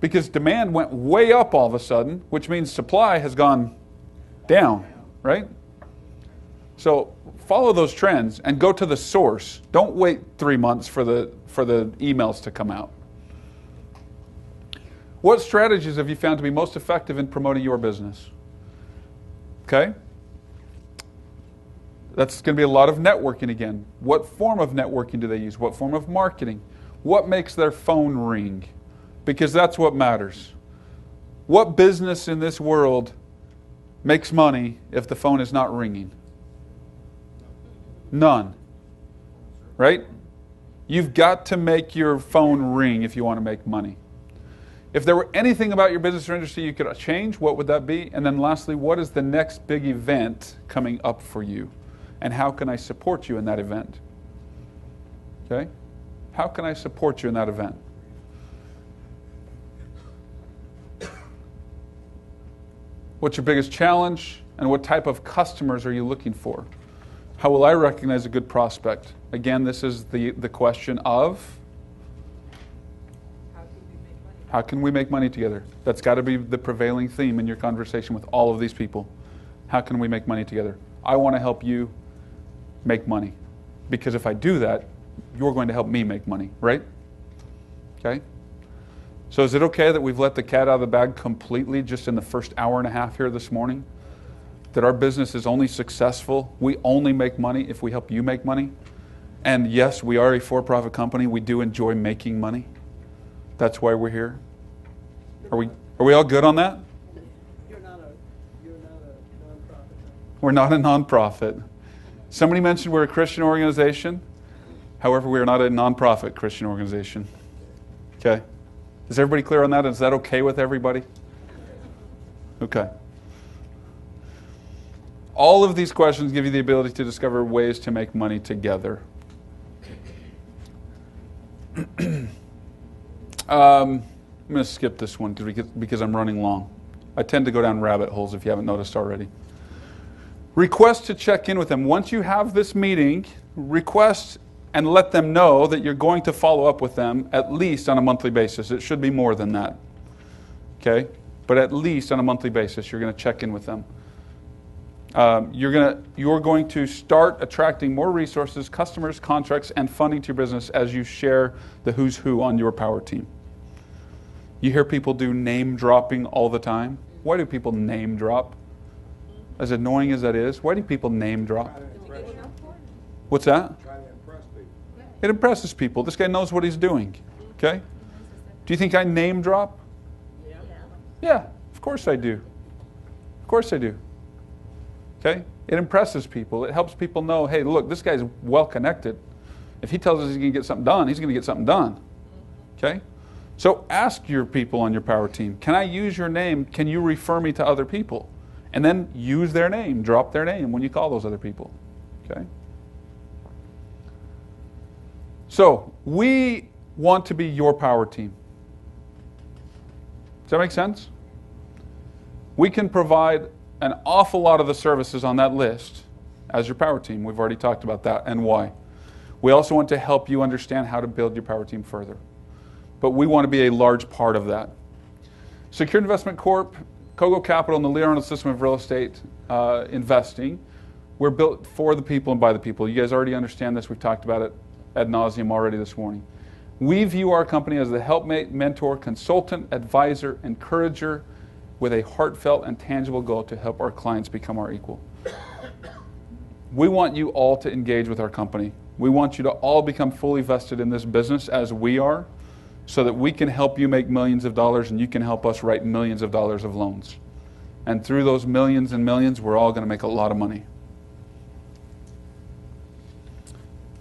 Because demand went way up all of a sudden, which means supply has gone down, right? So follow those trends and go to the source. Don't wait 3 months for the emails to come out. What strategies have you found to be most effective in promoting your business? Okay? That's going to be a lot of networking again. What form of networking do they use? What form of marketing? What makes their phone ring? Because that's what matters. What business in this world makes money if the phone is not ringing? None. Right? You've got to make your phone ring if you want to make money. If there were anything about your business or industry you could change, what would that be? And then lastly, what is the next big event coming up for you? And how can I support you in that event? Okay? How can I support you in that event? What's your biggest challenge? And what type of customers are you looking for? How will I recognize a good prospect? Again, this is the question of how can we make money together? That's got to be the prevailing theme in your conversation with all of these people. How can we make money together? I want to help you make money. Because if I do that, you're going to help me make money, right? Okay? So is it okay that we've let the cat out of the bag completely just in the first hour and a half here this morning? That our business is only successful, we only make money if we help you make money? And yes, we are a for-profit company. We do enjoy making money. That's why we're here. Are we all good on that? You're not a nonprofit. We're not a nonprofit. Somebody mentioned we're a Christian organization. However, we are not a nonprofit Christian organization. Okay? Is everybody clear on that? Is that okay with everybody? Okay. All of these questions give you the ability to discover ways to make money together. I'm going to skip this one because I'm running long. I tend to go down rabbit holes if you haven't noticed already. Request to check in with them. Once you have this meeting, request and let them know that you're going to follow up with them at least on a monthly basis. It should be more than that. Okay? But at least on a monthly basis, you're going to check in with them. You're going to start attracting more resources, customers, contracts, and funding to your business as you share the who's who on your power team. You hear people do name dropping all the time. Why do people name drop? As annoying as that is, why do people name drop? What's that? It impresses people. This guy knows what he's doing. Okay? Do you think I name drop? Yeah, of course I do. Of course I do. Okay? It impresses people. It helps people know, hey, look, this guy's well connected. If he tells us he's going to get something done, he's going to get something done. Okay? So ask your people on your power team, can I use your name? Can you refer me to other people? And then use their name, drop their name when you call those other people. Okay? So, we want to be your power team. Does that make sense? We can provide an awful lot of the services on that list as your power team. We've already talked about that and why. We also want to help you understand how to build your power team further. But we want to be a large part of that. Secured Investment Corp, Kogo Capital, and the Lee Arnold system of real estate investing, we're built for the people and by the people. You guys already understand this. We've talked about it ad nauseum already this morning. We view our company as the helpmate, mentor, consultant, advisor, encourager, with a heartfelt and tangible goal to help our clients become our equal. We want you all to engage with our company. We want you to all become fully vested in this business as we are, so that we can help you make millions of dollars and you can help us write millions of dollars of loans. And through those millions and millions, we're all going to make a lot of money.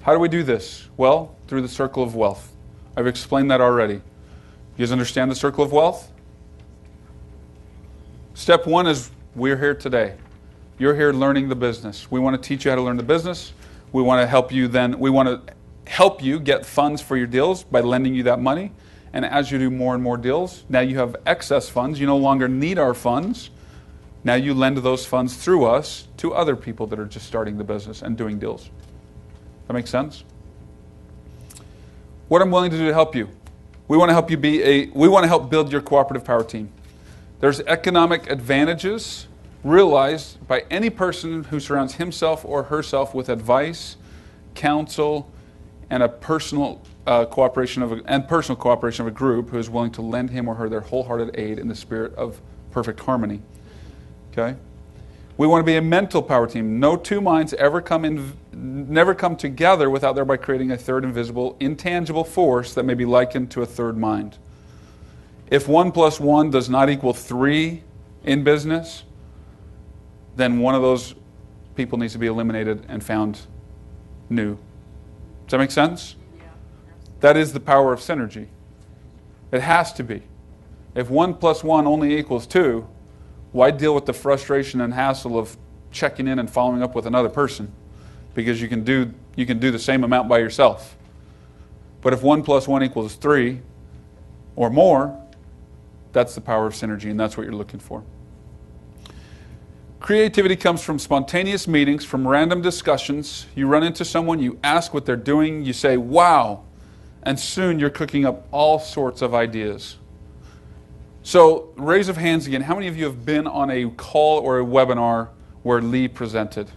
How do we do this? Well, through the circle of wealth. I've explained that already. You guys understand the circle of wealth? Step one is we're here today. You're here learning the business. We want to teach you how to learn the business. We want to help you then. We want to help you get funds for your deals by lending you that money. And as you do more and more deals, now you have excess funds. You no longer need our funds. Now you lend those funds through us to other people that are just starting the business and doing deals. That makes sense? What I'm willing to do to help you. We want to help you we want to help build your cooperative power team. There's economic advantages realized by any person who surrounds himself or herself with advice, counsel, and a personal cooperation of a group who is willing to lend him or her their wholehearted aid in the spirit of perfect harmony. Okay? We want to be a mental power team. No two minds never come together without thereby creating a third invisible, intangible force that may be likened to a third mind. If 1 + 1 does not equal 3 in business, then one of those people needs to be eliminated and found new. Does that make sense? Yeah. That is the power of synergy. It has to be. If 1 + 1 only equals 2, why deal with the frustration and hassle of checking in and following up with another person? Because you can do the same amount by yourself. But if 1 + 1 equals 3 or more, that's the power of synergy, and that's what you're looking for. Creativity comes from spontaneous meetings, from random discussions. You run into someone, you ask what they're doing, you say, wow, and soon you're cooking up all sorts of ideas. So, raise of hands again. How many of you have been on a call or a webinar where Lee presented?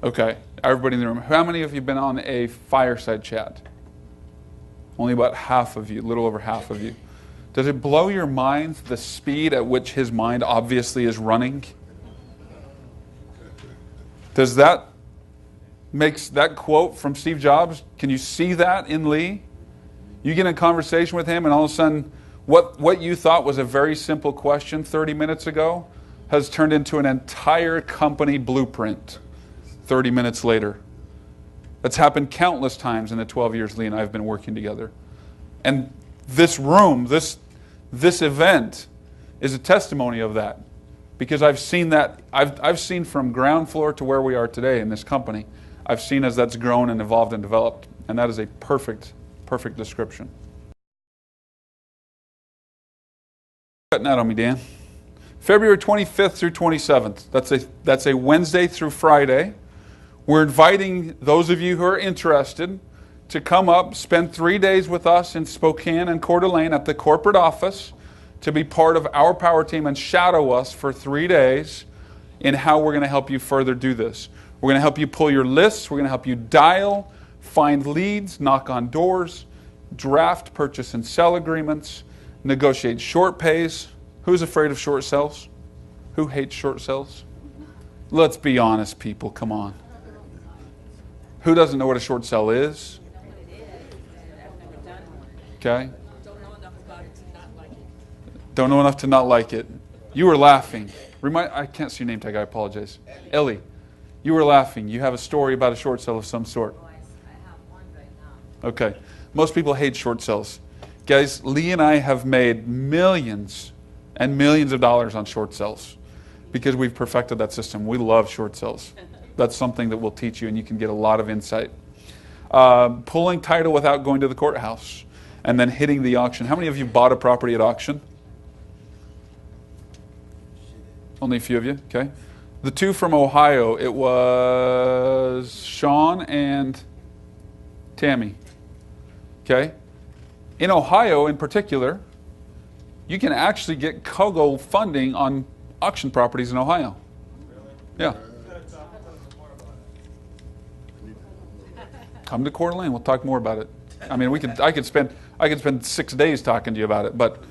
Okay, everybody in the room. How many of you have been on a fireside chat? Only about half of you, a little over half of you. Does it blow your mind the speed at which his mind obviously is running? Does that makes that quote from Steve Jobs, can you see that in Lee? You get in a conversation with him and all of a sudden what you thought was a very simple question 30 minutes ago has turned into an entire company blueprint 30 minutes later. That's happened countless times in the 12 years Lee and I have been working together. And this room, this event is a testimony of that. Because I've seen that, I've seen from ground floor to where we are today in this company, I've seen as that's grown and evolved and developed. And that is a perfect description. Cutting that on me, Dan. February 25th through 27th. That's a Wednesday through Friday. We're inviting those of you who are interested to come up, spend 3 days with us in Spokane and Coeur d'Alene at the corporate office to be part of our power team and shadow us for 3 days in how we're going to help you further do this. We're going to help you pull your lists. We're going to help you dial, find leads, knock on doors, draft purchase and sell agreements, negotiate short pays. Who's afraid of short sells? Who hates short sells? Let's be honest, people. Come on. Who doesn't know what a short sell is? Okay. Don't know enough to not like it. You were laughing. I can't see your name tag. I apologize. Ellie, you were laughing. You have a story about a short sell of some sort. I have one right now. Okay. Most people hate short sells. Guys, Lee and I have made millions and millions of dollars on short sells because we've perfected that system. We love short sells. That's something that we'll teach you and you can get a lot of insight. Pulling title without going to the courthouse and then hitting the auction. How many of you bought a property at auction? Only a few of you, okay. The two from Ohio, it was Sean and Tammy, okay. In Ohio in particular, you can actually get COGO funding on auction properties in Ohio. Yeah. Come to Coeur d'Alene. We'll talk more about it. I mean, I could spend 6 days talking to you about it, but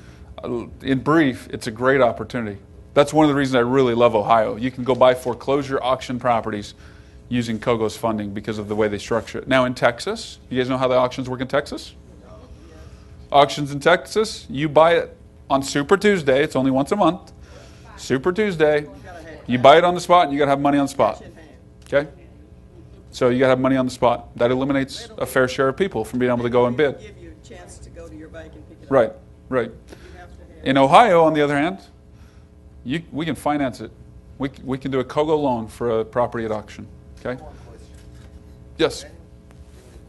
in brief, it's a great opportunity. That's one of the reasons I really love Ohio. You can go buy foreclosure auction properties using COGO's funding because of the way they structure it. Now in Texas, you guys know how the auctions work in Texas? Auctions in Texas, you buy it on Super Tuesday. It's only once a month. Super Tuesday. You buy it on the spot and you got to have money on the spot. Okay? So you got to have money on the spot. That eliminates a fair share of people from being able to go and bid. Give you a chance to go to your bank and pick it up. Right, right. In Ohio, on the other hand, we can finance it. We can do a COGO loan for a property at auction. Okay? Yes.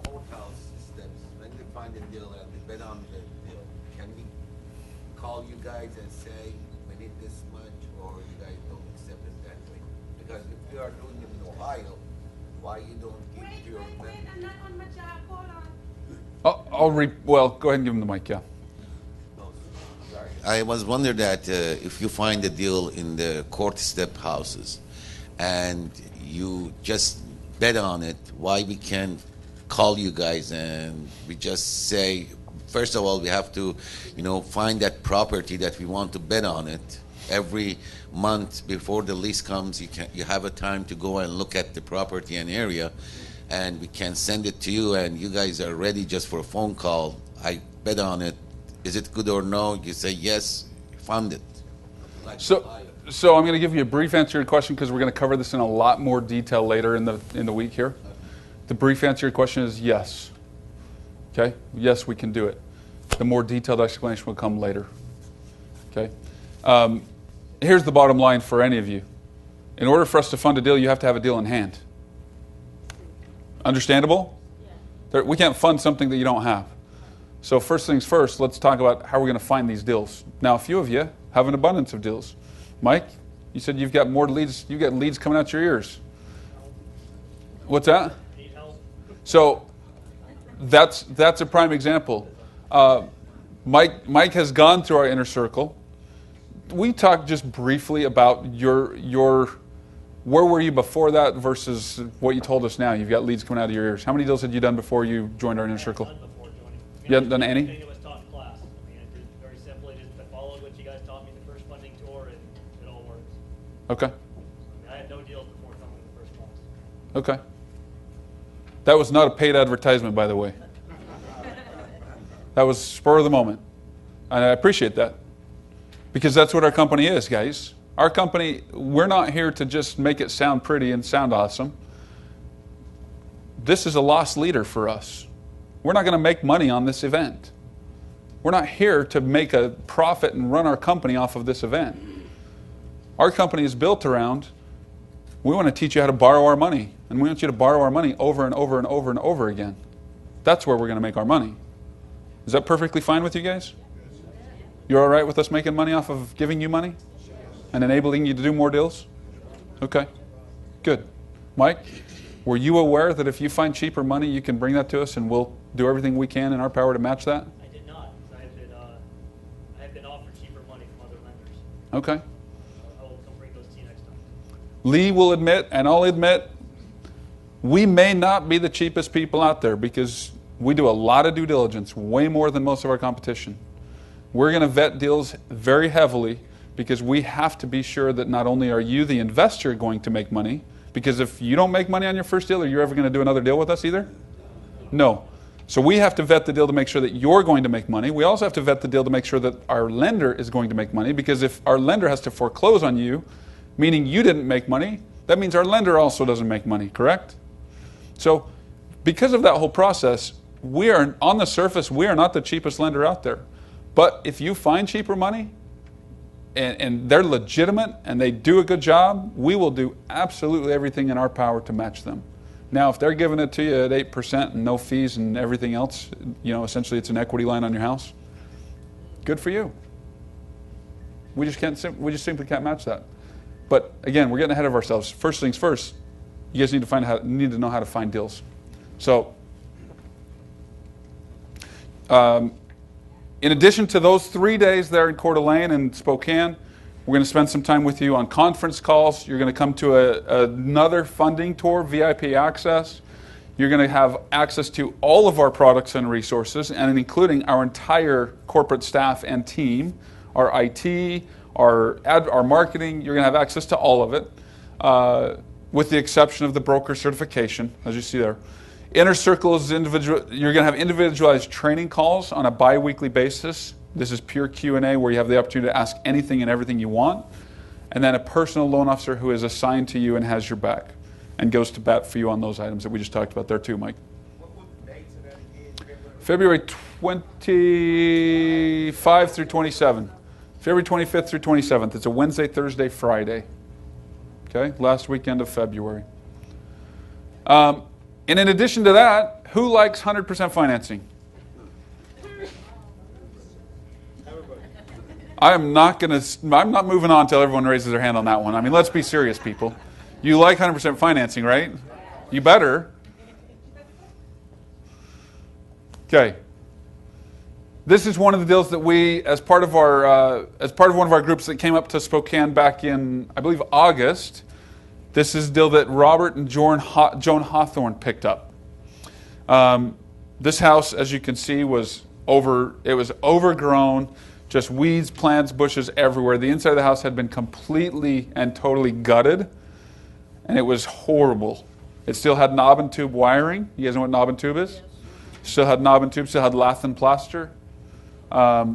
Courthouse steps, when we find a deal and we bet on the deal, can we call you guys and say we need this much, or you guys don't accept it that way? Because if you are doing it in Ohio, why you don't give it to your members? I'm not on my job. Hold on. Well, go ahead and give him the mic, yeah. I was wondering that if you find a deal in the court step houses and you just bet on it, why we can't call you guys and we just say, first of all, we have to, find that property that we want to bet on it. Every month before the lease comes, you have a time to go and look at the property and area, and we can send it to you, and you guys are ready just for a phone call. I bet on it. Is it good or no? You say yes, fund it. So I'm going to give you a brief answer to your question because we're going to cover this in a lot more detail later in the week here. The brief answer to your question is yes. Okay? Yes, we can do it. The more detailed explanation will come later. Okay? Here's the bottom line for any of you. In order for us to fund a deal, you have to have a deal in hand. Understandable? We can't fund something that you don't have. So first things first, let's talk about how we're going to find these deals. Now, a few of you have an abundance of deals. Mike, you said you've got more leads. You've got leads coming out your ears. What's that? So that's a prime example. Mike has gone through our inner circle. We talked just briefly about your where were you before that versus what you told us now. You've got leads coming out of your ears. How many deals had you done before you joined our inner circle? You hadn't done any? It was taught in class. I mean, very simply, just I followed what you guys taught me in the first funding tour, and it all works. Okay. I had no deals before coming to the first class. Okay. That was not a paid advertisement, by the way. That was spur of the moment. And I appreciate that. Because that's what our company is, guys. Our company, we're not here to just make it sound pretty and sound awesome. This is a lost leader for us. We're not going to make money on this event. We're not here to make a profit and run our company off of this event. Our company is built around, we want to teach you how to borrow our money. And we want you to borrow our money over and over and over and over again. That's where we're going to make our money. Is that perfectly fine with you guys? You're all right with us making money off of giving you money? And enabling you to do more deals? Okay. Good. Mike, were you aware that if you find cheaper money, you can bring that to us and we'll do everything we can in our power to match that? I did not. I have been offered cheaper money from other lenders. Okay. I will come bring those to you next time. Lee will admit, and I'll admit, we may not be the cheapest people out there because we do a lot of due diligence, way more than most of our competition. We're going to vet deals very heavily because we have to be sure that not only are you, the investor, going to make money, because if you don't make money on your first deal, are you ever going to do another deal with us either? No. So we have to vet the deal to make sure that you're going to make money. We also have to vet the deal to make sure that our lender is going to make money, because if our lender has to foreclose on you, meaning you didn't make money, that means our lender also doesn't make money, correct? So because of that whole process, we are, on the surface, we are not the cheapest lender out there. But if you find cheaper money, and they're legitimate and they do a good job, we will do absolutely everything in our power to match them. Now, if they're giving it to you at 8% and no fees and everything else, essentially it's an equity line on your house, good for you. We just simply can't match that. But again, we're getting ahead of ourselves. First things first, you guys need to know how to find deals. So, in addition to those 3 days there in Coeur d'Alene and Spokane, we're going to spend some time with you on conference calls. You're going to come to another funding tour, VIP access. You're going to have access to all of our products and resources, and including our entire corporate staff and team, our IT, our marketing. You're going to have access to all of it, with the exception of the broker certification, as you see there. Inner Circle is individual. You're going to have individualized training calls on a bi-weekly basis. This is pure Q&A where you have the opportunity to ask anything and everything you want. And then a personal loan officer who is assigned to you and has your back and goes to bat for you on those items that we just talked about there too, Mike. February 25 through 27. February 25th through 27th. It's a Wednesday, Thursday, Friday. Okay, last weekend of February. And in addition to that, who likes 100% financing? I'm not moving on until everyone raises their hand on that one. I mean, let's be serious, people. You like 100% financing, right? You better. Okay. This is one of the deals that we, as part of one of our groups that came up to Spokane back in, I believe, August. This is a deal that Robert and Joan Hawthorne picked up. This house, as you can see, was overgrown. Just weeds, plants, bushes everywhere. The inside of the house had been completely and totally gutted, and it was horrible. It still had knob and tube wiring. You guys know what knob and tube is? Still had knob and tube, still had lath and plaster.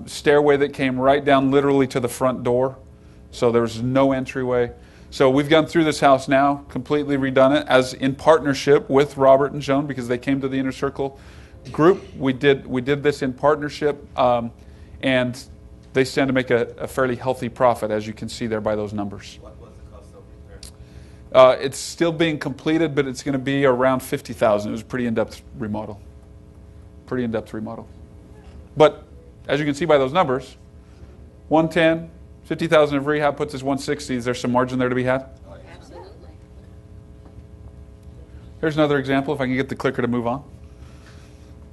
Stairway that came right down literally to the front door, so there was no entryway. So we've gone through this house now, completely redone it, as in partnership with Robert and Joan, because they came to the Inner Circle group. We did this in partnership, and they stand to make a fairly healthy profit, as you can see there by those numbers. What was the cost of repair? It's still being completed, but it's going to be around $50,000. It was a pretty in-depth remodel. But as you can see by those numbers, 110, 50,000 of rehab puts us 160. Is there some margin there to be had? Absolutely. Here's another example, if I can get the clicker to move on.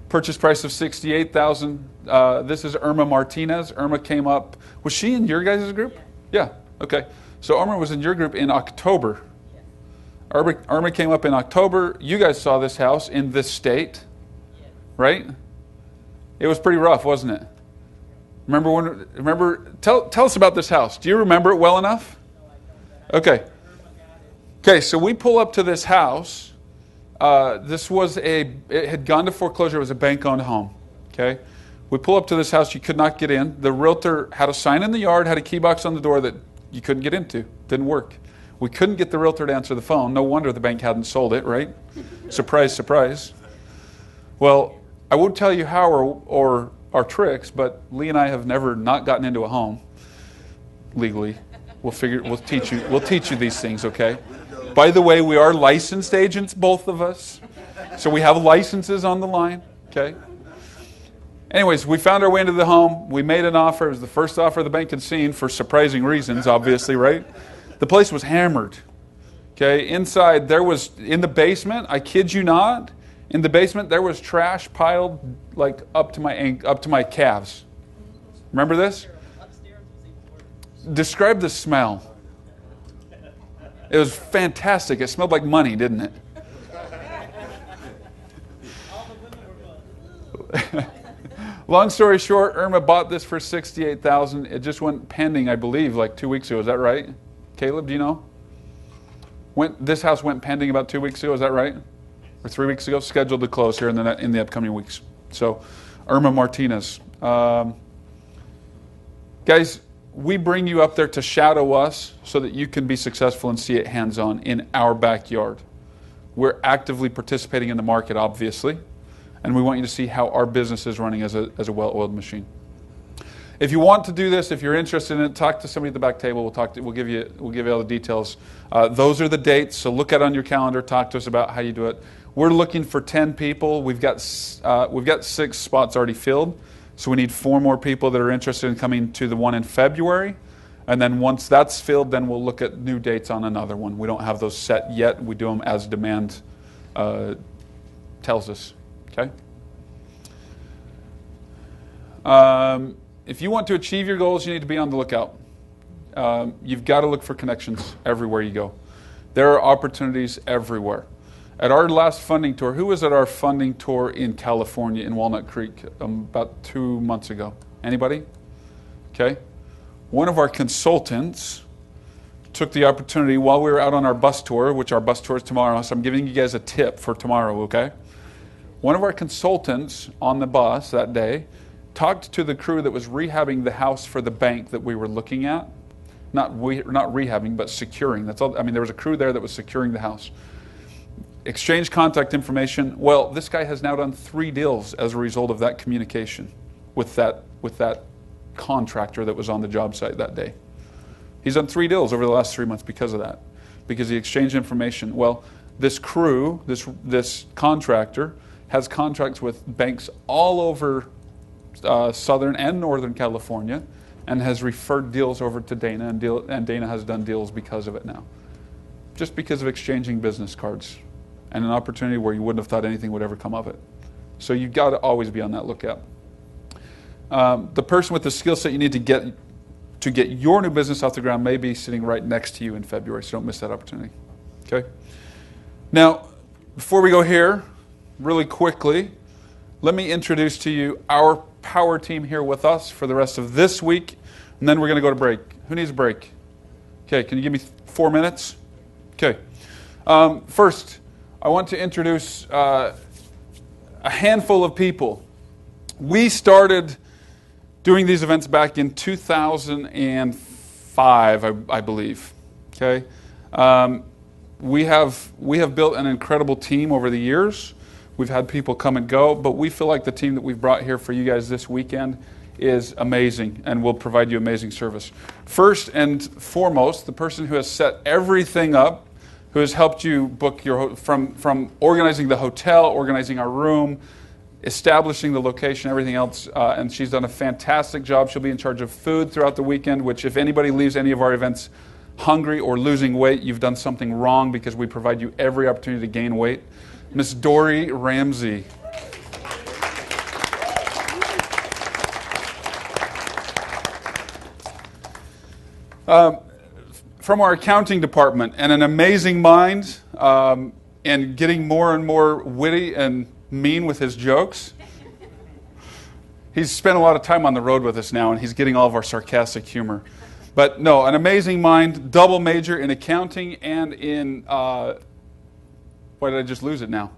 Purchase price of $68,000. This is Irma Martinez. Irma came up. Was she in your guys' group? Yeah. Okay. So Irma was in your group in October. Irma came up in October. You guys saw this house in this state, right? It was pretty rough, wasn't it? Tell us about this house. Do you remember it well enough? Okay. Okay, so we pull up to this house. It had gone to foreclosure. It was a bank-owned home. Okay, we pull up to this house. You could not get in. The realtor had a sign in the yard, had a key box on the door that you couldn't get into. Didn't work. We couldn't get the realtor to answer the phone. No wonder the bank hadn't sold it, right? Surprise, surprise. Well, I won't tell you how or our tricks, but Lee and I have never not gotten into a home legally. We'll teach you these things, okay? By the way, we are licensed agents, both of us. So we have licenses on the line, okay? Anyways, we found our way into the home. We made an offer. It was the first offer the bank had seen for surprising reasons, obviously, right? The place was hammered, okay? Inside, in the basement, I kid you not, in the basement, there was trash piled like up to my calves. Remember this? Describe the smell. It was fantastic. It smelled like money, didn't it? Long story short, Irma bought this for $68,000. It just went pending, I believe, like 2 weeks ago. Is that right? Caleb, do you know? This house went pending about 2 weeks ago. Is that right? Or 3 weeks ago? Scheduled to close here in the upcoming weeks. So, Irma Martinez. Guys, we bring you up there to shadow us so that you can be successful and see it hands-on in our backyard. We're actively participating in the market, obviously, and we want you to see how our business is running as a well-oiled machine. If you want to do this, if you're interested in it, talk to somebody at the back table. We'll give you all the details. Those are the dates, so look at it on your calendar. Talk to us about how you do it. We're looking for 10 people. We've got 6 spots already filled. So we need 4 more people that are interested in coming to the one in February. And then once that's filled, then we'll look at new dates on another one. We don't have those set yet. We do them as demand tells us. Okay? If you want to achieve your goals, you need to be on the lookout. You've got to look for connections everywhere you go. There are opportunities everywhere. At our last funding tour, who was at our funding tour in California in Walnut Creek about 2 months ago? Anybody? Okay. One of our consultants took the opportunity while we were out on our bus tour, which our bus tour is tomorrow, so I'm giving you guys a tip for tomorrow, okay? One of our consultants on the bus that day talked to the crew that was rehabbing the house for the bank that we were looking at. Not rehabbing, but securing. That's all. I mean, there was a crew there that was securing the house. Exchange contact information. Well, this guy has now done 3 deals as a result of that communication with that contractor that was on the job site that day. He's done 3 deals over the last 3 months because of that, because he exchanged information. Well, this crew, this contractor, has contracts with banks all over Southern and Northern California, and has referred deals over to Dana, and Dana has done deals because of it now. Just because of exchanging business cards and an opportunity where you wouldn't have thought anything would ever come of it. So you've got to always be on that lookout. The person with the skill set you need to get your new business off the ground may be sitting right next to you in February, so don't miss that opportunity. Okay? Now, before we go here, really quickly, let me introduce to you our power team here with us for the rest of this week, and then we're going to go to break. Who needs a break? Okay, can you give me 4 minutes? Okay. First, I want to introduce a handful of people. We started doing these events back in 2005, I believe. Okay, we have built an incredible team over the years. We've had people come and go, but we feel like the team that we've brought here for you guys this weekend is amazing and will provide you amazing service. First and foremost, the person who has set everything up, who has helped you book your from organizing the hotel, organizing our room, establishing the location, everything else, and she's done a fantastic job. She'll be in charge of food throughout the weekend, which if anybody leaves any of our events hungry or losing weight, you've done something wrong, because we provide you every opportunity to gain weight. Miss Dory Ramsey. From our accounting department, and an amazing mind, and getting more and more witty and mean with his jokes. He's spent a lot of time on the road with us now, and he's getting all of our sarcastic humor. But no, an amazing mind, double major in accounting and in, why did I just lose it now?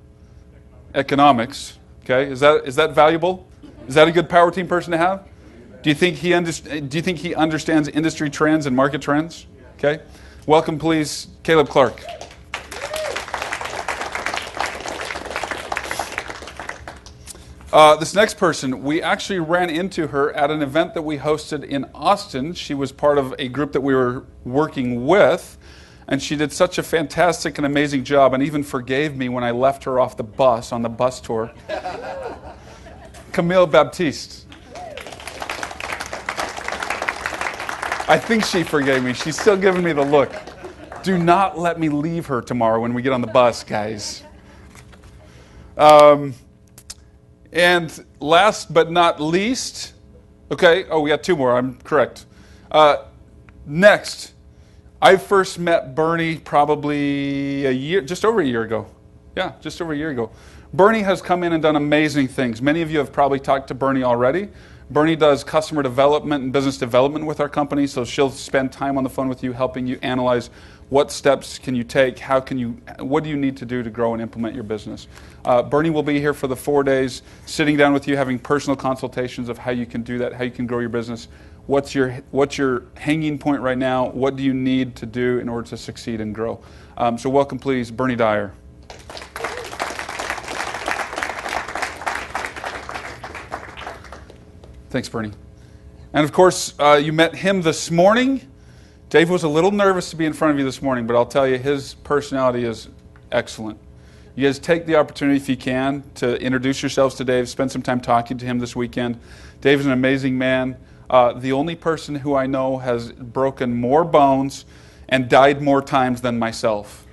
Economics. Okay, is that valuable? Is that a good power team person to have? Do you think he understands industry trends and market trends? Okay, welcome, please, Caleb Clark. This next person, we actually ran into her at an event that we hosted in Austin. She was part of a group that we were working with, and she did such a fantastic and amazing job, and even forgave me when I left her off the bus on the bus tour. Camille Baptiste. I think she forgave me. She's still giving me the look. Do not let me leave her tomorrow when we get on the bus, guys. And last but not least, okay, we got two more, I'm correct. Next, I first met Bernie probably just over a year ago. Yeah, just over a year ago. Bernie has come in and done amazing things. Many of you have probably talked to Bernie already. Bernie does customer development and business development with our company, so she'll spend time on the phone with you, helping you analyze what steps can you take, what do you need to do to grow and implement your business. Bernie will be here for the 4 days, sitting down with you, having personal consultations of how you can do that, how you can grow your business. What's your hanging point right now? What do you need to do in order to succeed and grow? So welcome, please, Bernie Dyer. Thanks, Bernie. And of course, you met him this morning. Dave was a little nervous to be in front of you this morning, but I'll tell you, his personality is excellent. You guys take the opportunity, if you can, to introduce yourselves to Dave, spend some time talking to him this weekend. Dave's an amazing man. The only person who I know has broken more bones and died more times than myself.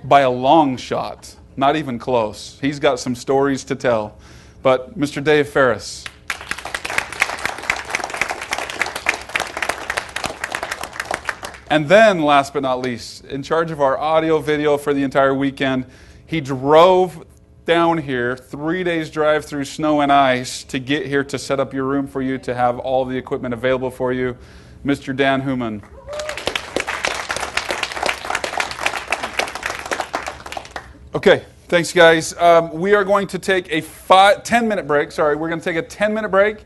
By a long shot. Not even close. He's got some stories to tell. But Mr. Dave Ferris. And then, last but not least, in charge of our audio video for the entire weekend, he drove down here, 3 days drive through snow and ice to get here to set up your room for you, to have all the equipment available for you, Mr. Dan Human. Okay, thanks guys. We are going to take a 10-minute break. We're going to take a 10-minute break.